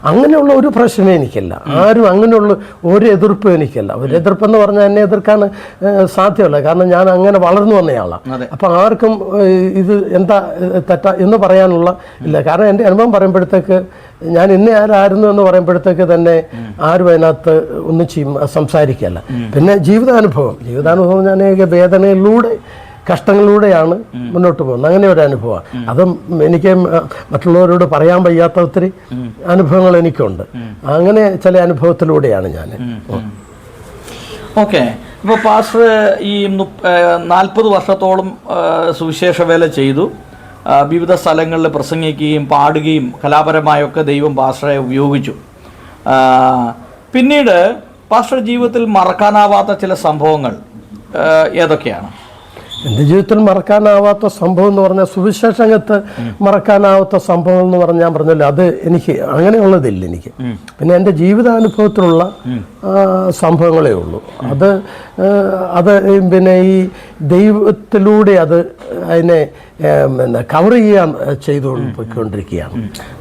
അങ്ങനെയുള്ള ഒരു പ്രശ്നം എനിക്കില്ല. ആരും അങ്ങനെയുള്ള ഒരു എതിർപ്പും എനിക്കില്ല. ഒരു എതിർപ്പെന്ന് പറഞ്ഞാൽ എന്നെ എതിർക്കാൻ സാധ്യമല്ല. കാരണം ഞാൻ അങ്ങനെ വളർന്നു വന്നയാളാണ്. അപ്പം ആർക്കും ഇത് എന്താ തെറ്റാ എന്ന് പറയാനുള്ള ഇല്ല. കാരണം എൻ്റെ അനുഭവം പറയുമ്പോഴത്തേക്ക് ഞാൻ ഇന്ന ആരായിരുന്നു എന്ന് പറയുമ്പോഴത്തേക്ക് തന്നെ ആരും അതിനകത്ത് ഒന്നും സംസാരിക്കുകയല്ല. പിന്നെ ജീവിതാനുഭവം ഞാൻ വേദനയിലൂടെ കഷ്ടങ്ങളിലൂടെയാണ് മുന്നോട്ട് പോകുന്നത്. അങ്ങനെ ഒരു അനുഭവമാണ്. അതും എനിക്ക് മറ്റുള്ളവരോട് പറയാൻ വയ്യാത്ത ഒത്തിരി അനുഭവങ്ങൾ എനിക്കുണ്ട്. അങ്ങനെ ചില അനുഭവത്തിലൂടെയാണ് ഞാൻ. ഓക്കെ. ഇപ്പോൾ പാസ്റ്റർ ഈ 40 വർഷത്തോളം സുവിശേഷ വേല ചെയ്തു. വിവിധ സ്ഥലങ്ങളിൽ പ്രസംഗിക്കുകയും പാടുകയും കലാപരമായൊക്കെ ദൈവം പാസ്റ്ററെ ഉപയോഗിച്ചു. പിന്നീട് പാസ്റ്റർ ജീവിതത്തിൽ മറക്കാനാവാത്ത ചില സംഭവങ്ങൾ ഏതൊക്കെയാണ്? എൻ്റെ ജീവിതത്തിൽ മറക്കാനാവാത്ത സംഭവം എന്ന് പറഞ്ഞാൽ സുവിശേഷ രംഗത്ത് മറക്കാനാവാത്ത സംഭവം എന്ന് പറഞ്ഞാൽ ഞാൻ പറഞ്ഞല്ലോ, അത് എനിക്ക് അങ്ങനെയുള്ളതില്ല എനിക്ക്. പിന്നെ എൻ്റെ ജീവിതാനുഭവത്തിലുള്ള സംഭവങ്ങളേ ഉള്ളൂ. അത് പിന്നെ ഈ ദൈവത്തിലൂടെ അതിനെ കവർ ചെയ്യാൻ ചെയ്തുകൊണ്ടിരിക്കുകയാണ്.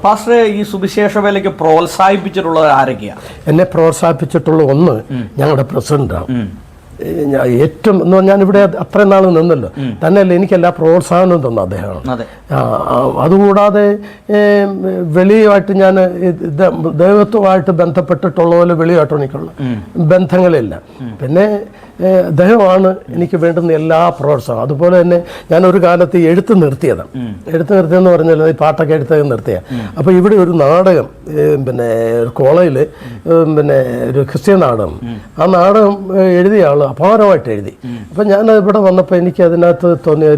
പാസ്റ്ററെ, ഈ സുവിശേഷ വേലയ്ക്ക് പ്രോത്സാഹിപ്പിച്ചിട്ടുള്ളത് ആരൊക്കെയാണ്? എന്നെ പ്രോത്സാഹിപ്പിച്ചിട്ടുള്ള ഒന്ന് ഞങ്ങളുടെ പ്രസിഡന്റാണ്. ഏറ്റവും എന്ന് പറഞ്ഞാൽ ഞാനിവിടെ അത്രയും നാൾ നിന്നല്ലോ, തന്നെയല്ല എനിക്കെല്ലാ പ്രോത്സാഹനവും തന്നു അദ്ദേഹമാണ്. അതുകൂടാതെ വെളിയുമായിട്ട് ഞാൻ ദൈവത്വമായിട്ട് ബന്ധപ്പെട്ടിട്ടുള്ള പോലെ വെളിയുമായിട്ട് എനിക്കുള്ള ബന്ധങ്ങളില്ല. പിന്നെ അദ്ദേഹമാണ് എനിക്ക് വേണ്ടുന്ന എല്ലാ പ്രോത്സാഹനം. അതുപോലെ തന്നെ ഞാനൊരു കാലത്ത് എഴുത്ത് നിർത്തിയതെന്ന് പറഞ്ഞാൽ ഈ പാട്ടൊക്കെ എടുത്ത് നിർത്തിയ. അപ്പോൾ ഇവിടെ ഒരു നാടകം പിന്നെ കോളേജിൽ പിന്നെ ഒരു ക്രിസ്ത്യൻ നാടകം, ആ നാടകം എഴുതിയ ആൾ അപാരമായിട്ട് എഴുതി. അപ്പം ഞാൻ ഇവിടെ വന്നപ്പോൾ എനിക്ക് അതിനകത്ത് തോന്നിയ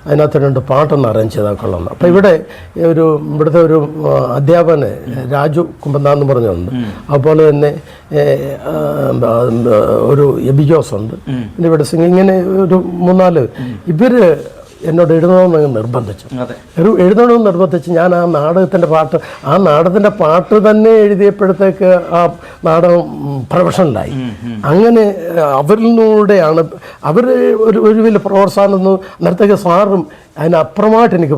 അതിനകത്ത് 2 പാട്ടൊന്ന് അറേഞ്ച് ചെയ്താൽ കൊള്ളാം. അപ്പോൾ ഇവിടുത്തെ ഒരു അധ്യാപകന് രാജു കുമ്പനാന്ന് പറഞ്ഞുണ്ട്. അതുപോലെ തന്നെ ഒരു എബി ജോസ് ഉണ്ട്. പിന്നെ ഇവിടെ ഇങ്ങനെ ഒരു 3-4 ഇവര് എന്നോട് എഴുതണമെന്ന് നിർബന്ധിച്ചു. ഞാൻ ആ നാടകത്തിൻ്റെ പാട്ട് തന്നെ എഴുതിയപ്പോഴത്തേക്ക് ആ നാടകം പ്രൊഫഷണലായി. അങ്ങനെ അവരിലൂടെയാണ് അവർ ഒരു വലിയ പ്രോത്സാഹനം നേരത്തേക്ക് സാറും അതിനപ്പുറമായിട്ട് എനിക്ക്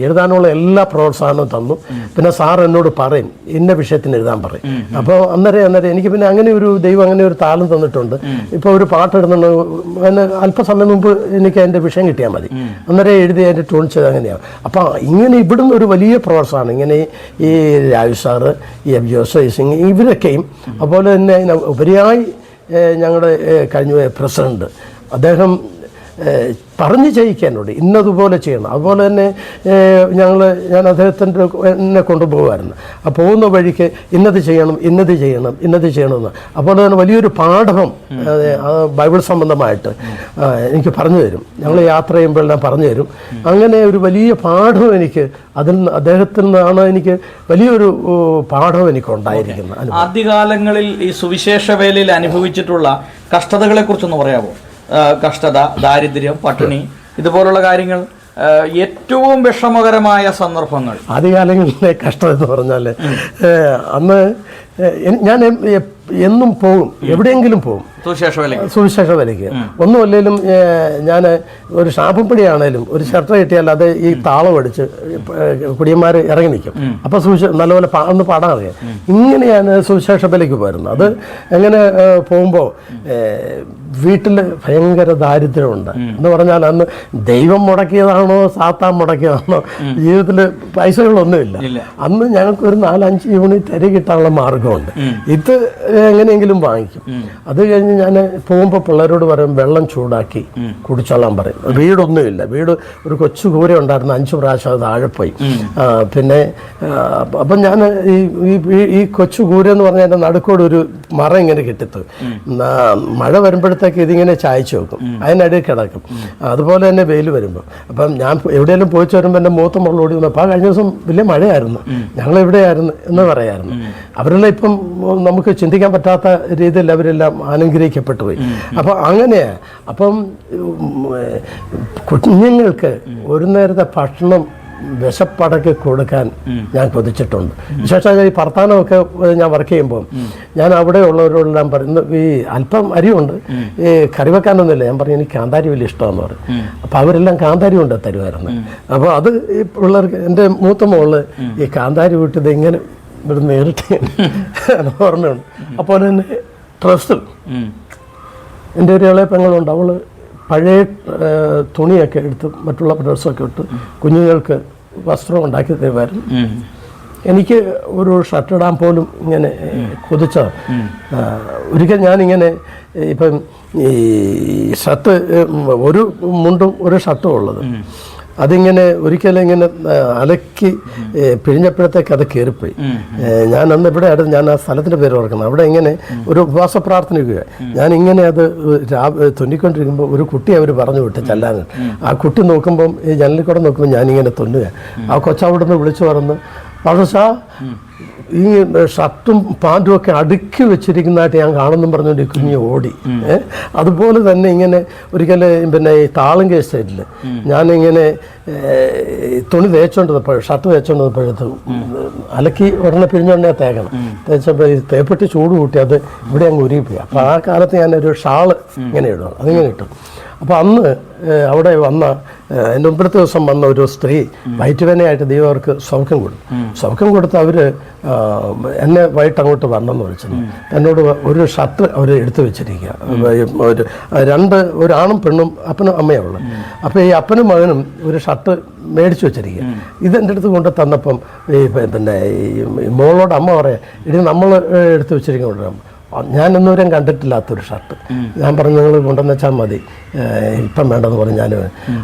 എഴുതാനുള്ള എല്ലാ പ്രോത്സാഹനവും തന്നു. പിന്നെ സാർ എന്നോട് പറയും ഇന്ന വിഷയത്തിന് എഴുതാൻ പറയും. അപ്പോൾ അന്നേരം എനിക്ക് പിന്നെ ദൈവം അങ്ങനെ ഒരു താലം തന്നിട്ടുണ്ട്. ഇപ്പോൾ ഒരു പാട്ടെടുന്നുണ്ട്, അതിന് അല്പസമയം മുമ്പ് എനിക്ക് അതിൻ്റെ വിഷയം കിട്ടിയാൽ മതി, അന്നേരം എഴുതി അതിൻ്റെ ട്യൂൺ ചെയ്ത് അങ്ങനെയാണ്. അപ്പോൾ ഇങ്ങനെ ഇവിടുന്ന് ഒരു വലിയ പ്രോത്സാഹനം ഇങ്ങനെ ഈ രാജു സാറ്, ഈ ജോസ് സിംഗ് ഇവരൊക്കെയും, അതുപോലെ തന്നെ ഉപരിയായി ഞങ്ങളുടെ കഴിഞ്ഞ പ്രസിഡന്റ് അദ്ദേഹം പറഞ്ഞു ചെയ്യിക്കാനോട് ഇന്നതുപോലെ ചെയ്യണം. അതുപോലെ തന്നെ ഞാൻ അദ്ദേഹത്തിൻ്റെ എന്നെ കൊണ്ടുപോകുമായിരുന്നു. ആ പോകുന്ന വഴിക്ക് ഇന്നത് ചെയ്യണമെന്ന്. അതുപോലെ തന്നെ വലിയൊരു പാഠം ബൈബിൾ സംബന്ധമായിട്ട് എനിക്ക് പറഞ്ഞു തരും. ഞങ്ങൾ യാത്ര ചെയ്യുമ്പോഴെല്ലാം പറഞ്ഞു തരും. അങ്ങനെ ഒരു വലിയ പാഠം എനിക്ക് അദ്ദേഹത്തിൽ നിന്നാണ് എനിക്ക് വലിയൊരു പാഠം എനിക്ക് ഉണ്ടായിരിക്കുന്നത്. ആദ്യകാലങ്ങളിൽ ഈ സുവിശേഷ വേലയിൽ അനുഭവിച്ചിട്ടുള്ള കഷ്ടതകളെ കുറിച്ചൊന്ന് പറയാമോ? കഷ്ടത, ദാരിദ്ര്യം, പട്ടിണി, ഇതുപോലുള്ള കാര്യങ്ങൾ, ഏറ്റവും വിഷമകരമായ സന്ദർഭങ്ങൾ. ആദ്യകാലങ്ങളിലെ കഷ്ടത എന്ന് പറഞ്ഞാൽ അന്ന് ഞാൻ എന്നും പോകും, എവിടെയെങ്കിലും പോകും സുവിശേഷ വിലയ്ക്ക്. ഒന്നുമല്ലേലും ഞാൻ ഒരു ഷാപ്പുംപടിയാണേലും ഒരു ഷർട്ട് കിട്ടിയാൽ അത് ഈ താളം അടിച്ച് കുടിയന്മാർ ഇറങ്ങി നിൽക്കും. അപ്പോൾ നല്ലപോലെ ഒന്ന് പാടാൻ അറിയാം. ഇങ്ങനെയാണ് സുവിശേഷ വിലയ്ക്ക് പോരുന്നത്. അത് എങ്ങനെ പോകുമ്പോൾ വീട്ടിൽ ഭയങ്കര ദാരിദ്ര്യമുണ്ട് എന്ന് പറഞ്ഞാൽ അന്ന് ദൈവം മുടക്കിയതാണോ സാത്താൻ മുടക്കിയതാണോ ജീവിതത്തിൽ പൈസകളൊന്നുമില്ല. അന്ന് ഞങ്ങൾക്ക് ഒരു 4-5 യൂണിറ്റ് അരി കിട്ടാനുള്ള മാർഗമുണ്ട്. ഇത് എങ്ങനെയെങ്കിലും വാങ്ങിക്കും. അത് കഴിഞ്ഞ് ഞാൻ പോകുമ്പോൾ പിള്ളേരോട് പറയും വെള്ളം ചൂടാക്കി കുടിച്ചോളാൻ പറയും. വീടൊന്നുമില്ല, ഒരു കൊച്ചു കൂര ഉണ്ടായിരുന്നു, 5 പ്രാവശ്യം അത് താഴെ പോയി. പിന്നെ അപ്പം ഞാൻ ഈ കൊച്ചു കൂര എന്ന് പറഞ്ഞാൽ എൻ്റെ നടുക്കോട് ഒരു മറ ഇങ്ങനെ കെട്ടിത്ത് മഴ വരുമ്പോഴത്തേക്ക് ഇതിങ്ങനെ ചായച്ചു വെക്കും, അതിനിടയിൽ കിടക്കും. അതുപോലെ തന്നെ വെയിൽ വരുമ്പോൾ അപ്പം ഞാൻ എവിടെയെങ്കിലും പോയിച്ച് വരുമ്പോൾ എൻ്റെ മൂത്ത മുകളിലോടി വന്നു. അപ്പോൾ കഴിഞ്ഞ ദിവസം വലിയ മഴയായിരുന്നു, ഞങ്ങൾ എവിടെയായിരുന്നു എന്ന് പറയായിരുന്നു. അവരെല്ലാം ഇപ്പം നമുക്ക് ചിന്തിക്കാൻ പറ്റാത്ത രീതിയിൽ അവരെല്ലാം അനുഗ്രഹിക്കപ്പെട്ടു പോയി. അപ്പം അങ്ങനെയാണ്. അപ്പം കുഞ്ഞുങ്ങൾക്ക് ഒരു നേരത്തെ ഭക്ഷണം വിശപ്പടക്കി കൊടുക്കാൻ ഞാൻ കൊതിച്ചിട്ടുണ്ട്. വിശേഷം ഈ ഭർത്താനമൊക്കെ ഞാൻ വർക്ക് ചെയ്യുമ്പോൾ ഞാൻ അവിടെ ഉള്ളവരോടെല്ലാം പറയുന്നു, ഈ അല്പം അരിയുണ്ട്, ഈ കറി വെക്കാനൊന്നുമില്ല. ഞാൻ പറഞ്ഞു എനിക്ക് കാന്താരി വലിയ ഇഷ്ടമെന്ന് പറയും. അപ്പം അവരെല്ലാം കാന്താരി കൊണ്ട് തരുമായിരുന്നു. അപ്പോൾ അത് ഈ പിള്ളേർക്ക്, എൻ്റെ മൂത്ത മോള് ഈ കാന്താരി വിട്ടത് ഇങ്ങനെ ഇവിടെ നേരിട്ട് ഓർമ്മയുണ്ട്. അപ്പോൾ തന്നെ ഡ്രസ്സിൽ എൻ്റെ ഒരു ഇളയ പെങ്ങളുണ്ട്, അവൾ പഴയ തുണിയൊക്കെ എടുത്ത് മറ്റുള്ള ഡ്രസ്സൊക്കെ ഇട്ട് കുഞ്ഞുങ്ങൾക്ക് വസ്ത്രം ഉണ്ടാക്കി തരുമായിരുന്നു. എനിക്ക് ഒരു ഷർട്ട് ഇടാൻ പോലും ഇങ്ങനെ കൊതിച്ച ഒരിക്കൽ ഞാനിങ്ങനെ ഇപ്പം ഈ ഷർട്ട് ഒരു മുണ്ടും ഒരു ഷർട്ടും ഉള്ളത്, അതിങ്ങനെ ഒരിക്കലും ഇങ്ങനെ അലക്കി പിഴിഞ്ഞപ്പോഴത്തേക്ക് അത് കയറിപ്പോയി. ഞാൻ അന്ന് ഇവിടെ അടുത്ത്, ഞാൻ ആ സ്ഥലത്തിൻ്റെ പേര് ഓർക്കുന്നത്, അവിടെ ഇങ്ങനെ ഒരു ഉപവാസ പ്രാർത്ഥനയ്ക്കുക. ഞാനിങ്ങനെ അത് തുന്നിക്കൊണ്ടിരിക്കുമ്പോൾ ഒരു കുട്ടി അവർ പറഞ്ഞു വിട്ട് ചെല്ലാനായിട്ട്. ആ കുട്ടി നോക്കുമ്പം ഈ ജനലിൽ കൂടെ നോക്കുമ്പോൾ ഞാനിങ്ങനെ തുന്നുക. ആ കൊച്ചവിടെ നിന്ന് വിളിച്ചു പറഞ്ഞു, പക്ഷേ ഈ ഷർട്ടും പാൻറ്റും ഒക്കെ അടുക്കി വെച്ചിരിക്കുന്നതായിട്ട് ഞാൻ കാണുന്നു പറഞ്ഞുകൊണ്ട് ഈ കുഞ്ഞ് ഓടി. അതുപോലെ തന്നെ ഇങ്ങനെ ഒരിക്കൽ പിന്നെ ഈ താളങ്കേ സൈഡിൽ ഞാനിങ്ങനെ തുണി തേച്ചോണ്ടിരുന്നപ്പോൾ, ഷർട്ട് തേച്ചോണ്ടിരുന്നപ്പോഴത്ത് അലക്കി ഉടനെ പിഴിഞ്ഞോണ്ടേ തേക്കണം. തേച്ചപ്പോൾ ഈ തേപ്പെട്ടി ചൂട് കൂട്ടി അത് ഇവിടെ അങ്ങ് ഉരുകിപ്പോയി. അപ്പോൾ ആ കാലത്ത് ഞാനൊരു ഷാള് ഇങ്ങനെ ഇടും, അതിങ്ങനെ ഇട്ടു. അപ്പോൾ അന്ന് അവിടെ വന്ന എൻ്റെ മുമ്പത്തെ ദിവസം വന്ന ഒരു സ്ത്രീ വയറ്റുവേനയായിട്ട് ദൈവം അവർക്ക് സൗഖ്യം കൊടുത്തു. സൗഖ്യം കൊടുത്ത് അവർ എന്നെ വൈകിട്ട് അങ്ങോട്ട് വരണമെന്ന് വിളിച്ചത്. എന്നോട് ഒരു ഷർട്ട് അവർ എടുത്തു വെച്ചിരിക്കുക, ഒരു ആണും പെണ്ണും അപ്പനും അമ്മയും ഉള്ളത്. അപ്പോൾ ഈ അപ്പനും മകനും ഒരു ഷർട്ട് മേടിച്ചു വെച്ചിരിക്കുക. ഇതെൻ്റെ അടുത്ത് കൊണ്ട് തന്നപ്പം ഈ പിന്നെ ഈ മോളോട് അമ്മ പറയാം, ഇത് നമ്മൾ എടുത്തു വെച്ചിരിക്കുന്ന ഞാൻ ഇന്നുവരെയും കണ്ടിട്ടില്ലാത്തൊരു ഷർട്ട്. ഞാൻ പറഞ്ഞു നിങ്ങൾ കൊണ്ടുവന്ന് വെച്ചാൽ മതി, ഇപ്പം വേണ്ടെന്ന് പറഞ്ഞു ഞാൻ.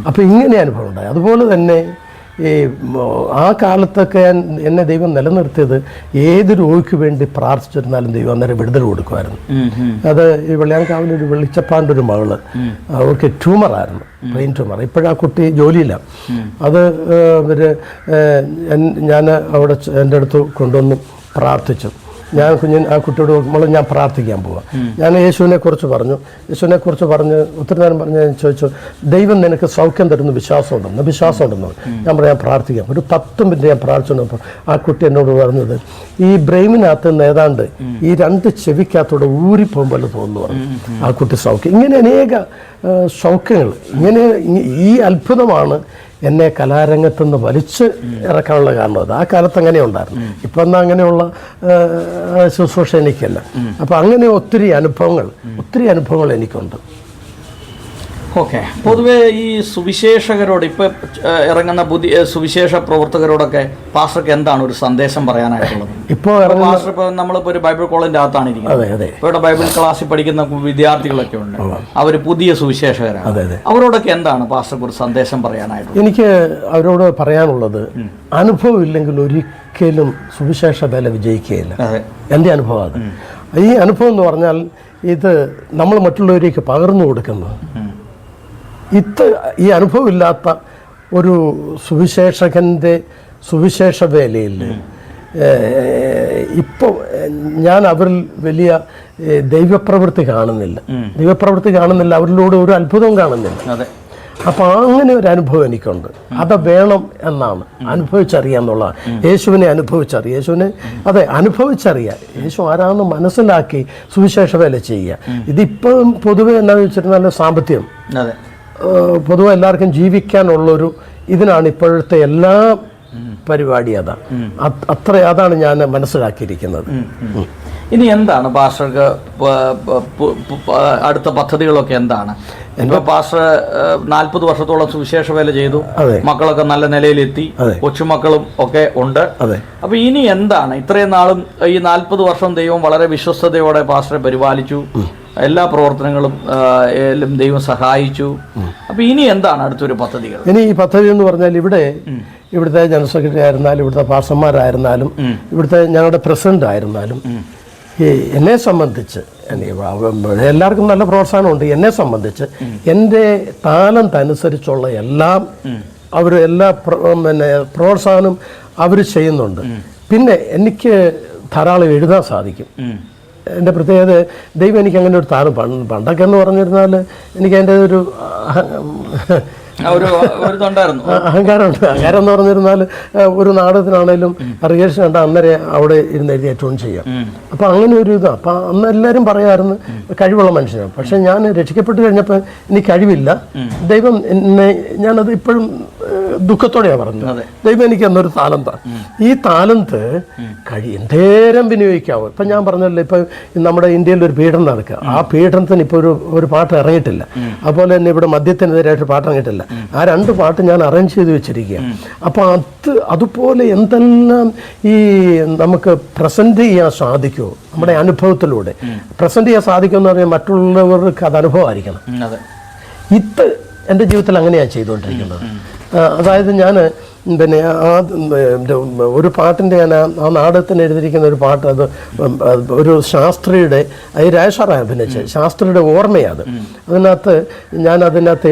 അപ്പോൾ ഇങ്ങനെ അനുഭവം ഉണ്ടായി. അതുപോലെ തന്നെ ഈ ആ കാലത്തൊക്കെ എന്നെ ദൈവം നിലനിർത്തിയത് ഏത് രോഗിക്ക് വേണ്ടി പ്രാർത്ഥിച്ചിരുന്നാലും ദൈവം അന്നേരം വിടുതൽ കൊടുക്കുമായിരുന്നു. അത് ഈ വെള്ളിയാങ്കാവിലൊരു വെളിച്ചപ്പാൻ്റെ ഒരു മകള്, അവർക്ക് ട്യൂമറായിരുന്നു, ബ്രെയിൻ ട്യൂമർ. ഇപ്പോഴാ കുട്ടി ജോലിയില്ല. അത് ഞാൻ അവിടെ എൻ്റെ അടുത്ത് കൊണ്ടുവന്ന് പ്രാർത്ഥിച്ചു. ഞാൻ ആ കുട്ടിയോട് നമ്മൾ ഞാൻ പ്രാർത്ഥിക്കാൻ പോവാം. ഞാൻ യേശുവിനെക്കുറിച്ച് പറഞ്ഞു. യേശുവിനെക്കുറിച്ച് പറഞ്ഞ് ഒത്തിരി നേരം പറഞ്ഞ് ഞാൻ ചോദിച്ചു, ദൈവം നിനക്ക് സൗഖ്യം തരുന്ന വിശ്വാസം ഉണ്ടെന്ന്. ഞാൻ പറയാം പ്രാർത്ഥിക്കാം. ഒരു 10 മിനിറ്റ് ഞാൻ പ്രാർത്ഥിച്ചുകൊണ്ടപ്പോൾ ആ കുട്ടി എന്നോട് പറഞ്ഞത്, ഈ ബ്രെയിനിനകത്ത് നിന്ന് ഏതാണ്ട് ഈ 2 ചെവിക്കകത്തൂടെ ഊരിപ്പോകുമ്പോൾ തോന്നുന്നു പറഞ്ഞു. ആ കുട്ടി സൗഖ്യം. ഇങ്ങനെ അനേക സൗഖ്യങ്ങൾ, ഇങ്ങനെ ഈ അത്ഭുതമാണ് എന്നെ കലാരംഗത്തു നിന്ന് വലിച്ച് ഇറക്കാനുള്ള കാരണം. അത് ആ കാലത്ത് അങ്ങനെ ഉണ്ടായിരുന്നു. ഇപ്പം എന്നാൽ അങ്ങനെയുള്ള ശുശ്രൂഷ എനിക്കല്ല. അപ്പം അങ്ങനെ ഒത്തിരി അനുഭവങ്ങൾ എനിക്കുണ്ട്. ഓക്കെ. പൊതുവെ ഈ സുവിശേഷകരോട് ഇപ്പം ഇറങ്ങുന്ന പുതിയ സുവിശേഷ പ്രവർത്തകരോടൊക്കെ പാസ്റ്റർക്ക് എന്താണ് ഒരു സന്ദേശം പറയാനായിട്ടുള്ളത്? ഇപ്പോൾ പാസ്റ്റർ ഇപ്പോൾ നമ്മളിപ്പോൾ ഒരു ബൈബിൾ കോളേജിൻ്റെ അകത്താണ് ഇരിക്കുന്നത്. ഇപ്പോൾ ഇവിടെ ബൈബിൾ ക്ലാസ്സിൽ പഠിക്കുന്ന വിദ്യാർത്ഥികളൊക്കെ ഉണ്ട്, അവർ പുതിയ സുവിശേഷകരാണ്. അവരോടൊക്കെ എന്താണ് പാസ്റ്റർക്ക് ഒരു സന്ദേശം പറയാനായിട്ടുള്ളത്? എനിക്ക് അവരോട് പറയാനുള്ളത്, അനുഭവം ഇല്ലെങ്കിൽ ഒരിക്കലും സുവിശേഷ വേല വിജയിക്കുകയില്ല. എൻ്റെ അനുഭവം അത്. ഈ അനുഭവം എന്ന് പറഞ്ഞാൽ ഇത് നമ്മൾ മറ്റുള്ളവരേക്ക് പകർന്നു കൊടുക്കുന്നത്. ഈ അനുഭവമില്ലാത്ത ഒരു സുവിശേഷകൻ്റെ സുവിശേഷ വേലയിൽ ഇപ്പോൾ ഞാൻ അവരിൽ വലിയ ദൈവപ്രവൃത്തി കാണുന്നില്ല, അവരിലൂടെ ഒരു അത്ഭുതവും കാണുന്നില്ല. അപ്പോൾ അങ്ങനെ ഒരു അനുഭവം എനിക്കുണ്ട്. അത് വേണം എന്നാണ്, അനുഭവിച്ചറിയാന്നുള്ള. യേശുവിനെ അനുഭവിച്ചറിയാം. യേശു ആരാണെന്ന് മനസ്സിലാക്കി സുവിശേഷ വേല ചെയ്യുക. ഇതിപ്പം പൊതുവെ എന്താണെന്ന് വെച്ചിരുന്നാൽ സാമ്പത്തികം, പൊതുവെ എല്ലാവർക്കും ജീവിക്കാനുള്ളൊരു ഇതിനാണ് ഇപ്പോഴത്തെ എല്ലാ പരിപാടി. അതാണ് ഞാൻ മനസ്സിലാക്കിയിരിക്കുന്നത്. ഇനി എന്താണ് പാസ്റ്റർക്ക് അടുത്ത പദ്ധതികളൊക്കെ എന്താണ്? ഇപ്പോൾ പാസ്റ്റർ 40 വർഷത്തോളം സുവിശേഷ വേല ചെയ്തു, മക്കളൊക്കെ നല്ല നിലയിലെത്തി, കൊച്ചുമക്കളും ഒക്കെ ഉണ്ട്. അപ്പൊ ഇനി എന്താണ്? ഇത്രയും നാളും ഈ 40 വർഷം ദൈവം വളരെ വിശ്വസ്തയോടെ പാസ്റ്ററെ പരിപാലിച്ചു, എല്ലാ പ്രവർത്തനങ്ങളും ദൈവം സഹായിച്ചു. അപ്പൊ ഇനി എന്താണ് അടുത്തൊരു പദ്ധതികൾ? ഇനി ഈ പദ്ധതി എന്ന് പറഞ്ഞാൽ ഇവിടുത്തെ ജനറൽ സെക്രട്ടറി ആയിരുന്നാലും, ഇവിടുത്തെ പാസ്റ്റർമാരായിരുന്നാലും, ഇവിടുത്തെ ഞങ്ങളുടെ പ്രസിഡന്റ് ആയിരുന്നാലും, എന്നെ സംബന്ധിച്ച് എല്ലാവർക്കും നല്ല പ്രോത്സാഹനമുണ്ട്. എന്നെ സംബന്ധിച്ച് എൻ്റെ താലന്ത് അനുസരിച്ചുള്ള എല്ലാം എല്ലാ പ്രോത്സാഹനം അവർ ചെയ്യുന്നുണ്ട്. പിന്നെ എനിക്ക് ധാരാളം എഴുതാൻ സാധിക്കും. എൻ്റെ പ്രത്യേകത, ദൈവം എനിക്ക് അങ്ങനെ ഒരു താരം പണ്ടൊക്കെ എന്ന് പറഞ്ഞിരുന്നാൽ എനിക്ക് അതിൻ്റെ ഒരു അഹങ്കാരമുണ്ട്. അഹങ്കാരം എന്ന് പറഞ്ഞിരുന്നാൽ ഒരു നാടകത്തിനാണേലും റിഹേഴ്സൽ കണ്ട അന്നേരം അവിടെ ഇരുന്ന് എഴുതി ട്യൂൺ ചെയ്യാം. അപ്പം അങ്ങനെ ഒരു ഇതാണ്. അപ്പം അന്ന് എല്ലാവരും പറയാമായിരുന്നു കഴിവുള്ള മനുഷ്യനാണ്. പക്ഷെ ഞാൻ രക്ഷിക്കപ്പെട്ട് കഴിഞ്ഞപ്പോൾ എനിക്ക് കഴിവില്ല. ദൈവം എന്നെ, ഞാനത് ഇപ്പോഴും ദുഃഖത്തോടെയാണ് പറഞ്ഞത്, ദൈവം എനിക്ക് എന്നൊരു താലന്താണ്. ഈ താലന്ത് എന്തേരം വിനിയോഗിക്കാവോ. ഇപ്പം ഞാൻ പറഞ്ഞല്ലോ, ഇപ്പം നമ്മുടെ ഇന്ത്യയിൽ ഒരു പീഡനം നടക്കുക. ആ പീഡനത്തിന് ഇപ്പോൾ ഒരു പാട്ട് ഇറങ്ങിയിട്ടില്ല. അതുപോലെ തന്നെ ഇവിടെ മദ്യത്തിനെതിരായിട്ട് പാട്ട് ഇറങ്ങിയിട്ടില്ല. ആ 2 പാട്ട് ഞാൻ അറേഞ്ച് ചെയ്ത് വെച്ചിരിക്കുക. അപ്പോൾ അതുപോലെ എന്തെല്ലാം ഈ നമുക്ക് പ്രസൻറ്റ് ചെയ്യാൻ സാധിക്കുമോ, നമ്മുടെ അനുഭവത്തിലൂടെ പ്രസൻറ്റ് ചെയ്യാൻ സാധിക്കുമെന്ന് പറഞ്ഞാൽ മറ്റുള്ളവർക്ക് അത് അനുഭവമായിരിക്കണം. ഇത് എൻ്റെ ജീവിതത്തിൽ അങ്ങനെയാണ് ചെയ്തുകൊണ്ടിരിക്കുന്നത്. അതായത് ഞാൻ പിന്നെ ഒരു പാട്ടിൻ്റെ ഞാൻ ആ നാടകത്തിന് എഴുതിയിരിക്കുന്ന ഒരു പാട്ട്, അത് ഒരു ശാസ്ത്രിയുടെ, അത് രാജസാറാണ് അഭിനയിച്ചത്, ശാസ്ത്രിയുടെ ഓർമ്മയാണ്. അതിനകത്ത്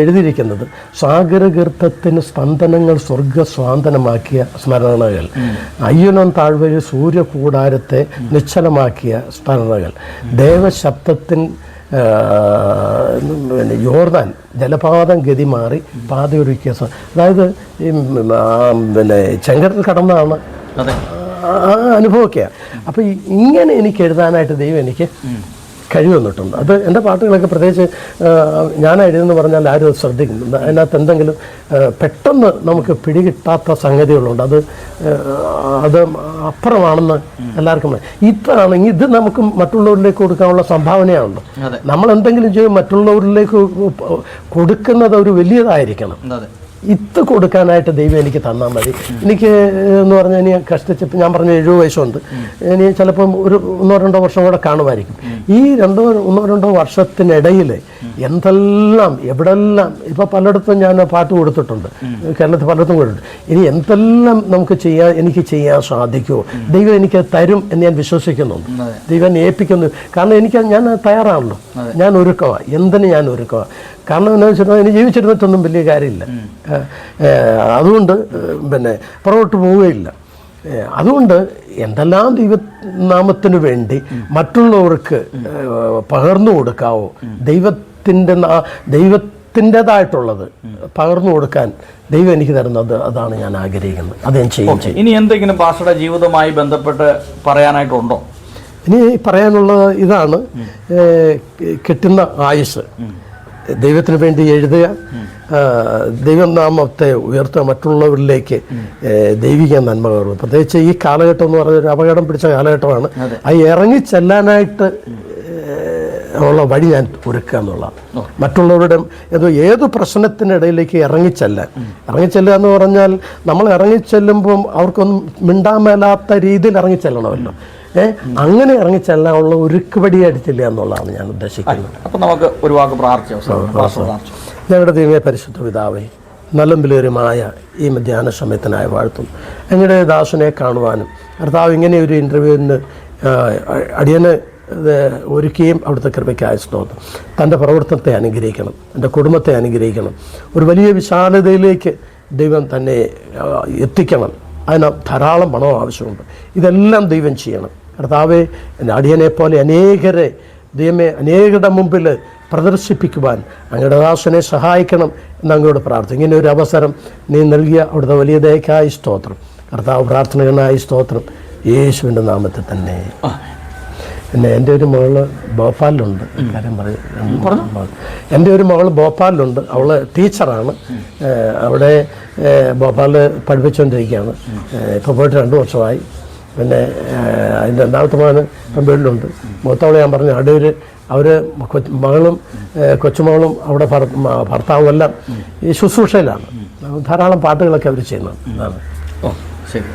എഴുതിയിരിക്കുന്നത് സാഗരഗീർത്തത്തിന് സ്പന്ദനങ്ങൾ സ്വർഗസ്വാന്തനമാക്കിയ സ്മരണകൾ, അയ്യനം താഴ്വഴി സൂര്യകൂടാരത്തെ നിശ്ചലമാക്കിയ സ്മരണകൾ, ദേവശബ്ദത്തിൻ യോർദാൻ ജലപാതം ഗതി മാറി പാതയൊരുക്കിയ, അതായത് ഈ പിന്നെ ചെങ്കടൽ കടന്നാണ് അനുഭവമൊക്കെയാണ്. അപ്പോൾ ഇങ്ങനെ എനിക്ക് എഴുതാനായിട്ട് ദൈവം എനിക്ക് കഴിവ് തന്നിട്ടുണ്ട്. അത് എൻ്റെ പാട്ടുകളൊക്കെ പ്രത്യേകിച്ച് ഞാൻ എഴുതുന്നു പറഞ്ഞാൽ ആരും ശ്രദ്ധിക്കുന്നു. അതിനകത്ത് എന്തെങ്കിലും പെട്ടെന്ന് നമുക്ക് പിടികിട്ടാത്ത സംഗതികളുണ്ട്. അത് അപ്പുറമാണെന്ന് എല്ലാവർക്കും ഇതാണ്. ഇത് നമുക്ക് മറ്റുള്ളവരിലേക്ക് കൊടുക്കാനുള്ള സംഭാവനയാണല്ലോ. നമ്മൾ എന്തെങ്കിലും ചെയ്യും മറ്റുള്ളവരിലേക്ക് കൊടുക്കുന്നത് ഒരു വലിയതായിരിക്കണം. ഇത് കൊടുക്കാനായിട്ട് ദൈവം എനിക്ക് തന്നാൽ മതി. എനിക്ക് എന്ന് പറഞ്ഞാൽ ഇനി കഷ്ടിച്ചപ്പോൾ ഞാൻ പറഞ്ഞ 70 വയസ്സുണ്ട്. ഇനി ചിലപ്പം ഒരു 1-2 വർഷം കൂടെ കാണുമായിരിക്കും. ഈ 1-2 വർഷത്തിനിടയിൽ എന്തെല്ലാം എവിടെല്ലാം, ഇപ്പോൾ പലയിടത്തും ഞാൻ പാട്ട് കൊടുത്തിട്ടുണ്ട്, കേരളത്തിൽ പലയിടത്തും കൊടുത്തിട്ടുണ്ട്. ഇനി എന്തെല്ലാം എനിക്ക് ചെയ്യാൻ സാധിക്കുമോ, ദൈവം എനിക്ക് തരും എന്ന് ഞാൻ വിശ്വസിക്കുന്നുണ്ട്. ദൈവം ഏൽപ്പിക്കുന്നു. കാരണം ഞാൻ തയ്യാറാണല്ലോ, ഞാൻ ഒരുക്കമാണ്, എന്തിന് ഞാൻ ഒരുക്കമാണ്. കാരണം എന്താ വെച്ചിട്ടുണ്ടെങ്കിൽ എനിക്ക് ജീവിച്ചിരുന്നിട്ടൊന്നും വലിയ കാര്യമില്ല. അതുകൊണ്ട് പിന്നെ പുറകോട്ട് പോവുകയില്ല. അതുകൊണ്ട് എന്തെല്ലാം ദൈവനാമത്തിനു വേണ്ടി മറ്റുള്ളവർക്ക് പകർന്നു കൊടുക്കാവോ, ദൈവത്തിൻ്റെതായിട്ടുള്ളത് പകർന്നു കൊടുക്കാൻ ദൈവം എനിക്ക് തരുന്നത്, അതാണ് ഞാൻ ആഗ്രഹിക്കുന്നത്. അത് ഞാൻ ചെയ്യും. ഇനി എന്തെങ്കിലും പാസ്റ്ററുടെ ജീവിതവുമായി ബന്ധപ്പെട്ട് പറയാനായിട്ടുണ്ടോ? ഇനി പറയാനുള്ളത് ഇതാണ്, കിട്ടുന്ന ആയുസ് ദൈവത്തിന് വേണ്ടി എഴുതുക, ദൈവനാമത്തെ ഉയർത്തുക, മറ്റുള്ളവരിലേക്ക് ദൈവിക നന്മ കയറുക. പ്രത്യേകിച്ച് ഈ കാലഘട്ടം എന്ന് പറഞ്ഞൊരു അപകടം പിടിച്ച കാലഘട്ടമാണ്. അത് ഇറങ്ങിച്ചെല്ലാനായിട്ട് ഉള്ള വഴി ഞാൻ ഒരുക്കുക എന്നുള്ളതാണ്. മറ്റുള്ളവരുടെ ഏത് പ്രശ്നത്തിനിടയിലേക്ക് ഇറങ്ങിച്ചെല്ലുക എന്ന് പറഞ്ഞാൽ, നമ്മൾ ഇറങ്ങിച്ചെല്ലുമ്പം അവർക്കൊന്നും മിണ്ടാമേലാത്ത രീതിയിൽ ഇറങ്ങിച്ചെല്ലണമല്ലോ. അങ്ങനെ ഇറങ്ങിച്ചെല്ലാനുള്ള ഒരുക്കുപടി അടിച്ചില്ല എന്നുള്ളതാണ് ഞാൻ ഉദ്ദേശിക്കുന്നത്. അപ്പം നമുക്ക് ഒരു വാക്ക് പ്രാർത്ഥിക്കാം. ഞങ്ങളുടെ ദൈവമേ പരിശുദ്ധ പിതാവേ, നല്ലംബിലേറുമായ ഈ മധ്യാഹ്ന സമയത്തിനായി വാഴ്ത്തും. ഞങ്ങളുടെ ദാസനെ കാണുവാനും കർത്താവ് ഇങ്ങനെ ഒരു ഇൻ്റർവ്യൂവിന് അടിയന് ഒരുക്കുകയും അവിടുത്തെ കൃപയ്ക്കായ സ്തോത്രം. തൻ്റെ പ്രവർത്തനത്തെ അനുഗ്രഹിക്കണം, എൻ്റെ കുടുംബത്തെ അനുഗ്രഹിക്കണം. ഒരു വലിയ വിശാലതയിലേക്ക് ദൈവം തന്നെ എത്തിക്കണം. അതിന് ധാരാളം പണം ആവശ്യമുണ്ട്. ഇതെല്ലാം ദൈവം ചെയ്യണം. കർത്താവെ, എൻ്റെ അടിയനെ പോലെ അനേകരെ ദൈവമേ അനേകരുടെ മുമ്പിൽ പ്രദർശിപ്പിക്കുവാൻ അങ്ങയുടെ ദാസനെ സഹായിക്കണം എന്ന് അങ്ങോട്ട് പ്രാർത്ഥിക്കും. ഇങ്ങനെ ഒരു അവസരം നീ നൽകിയ അവിടുത്തെ വലിയ ദയക്കായി സ്തോത്രം. കർത്താവ് പ്രാർത്ഥനകനായി സ്തോത്രം, യേശുവിൻ്റെ നാമത്തിൽ തന്നെ. പിന്നെ എൻ്റെ ഒരു മകള് ഭോപ്പാലിലുണ്ട്. കാര്യം എൻ്റെ ഒരു മകൾ ഭോപ്പാലിലുണ്ട്. അവൾ ടീച്ചറാണ്. അവിടെ ഭോപ്പാലിൽ പഠിപ്പിച്ചുകൊണ്ടിരിക്കുകയാണ്. ഇപ്പോൾ പോയിട്ട് 2 വർഷമായി. പിന്നെ അതിൻ്റെ 2ാമത്തെ മകന് ഇപ്പം വീട്ടിലുണ്ട്. മൂത്തവളെ ഞാൻ പറഞ്ഞു അടൂർ, അവർ മകളും കൊച്ചുമകളും അവിടെ ഭർത്താവും എല്ലാം ഈ ശുശ്രൂഷയിലാണ്. ധാരാളം പാട്ടുകളൊക്കെ അവർ ചെയ്യുന്നത്. ശരി.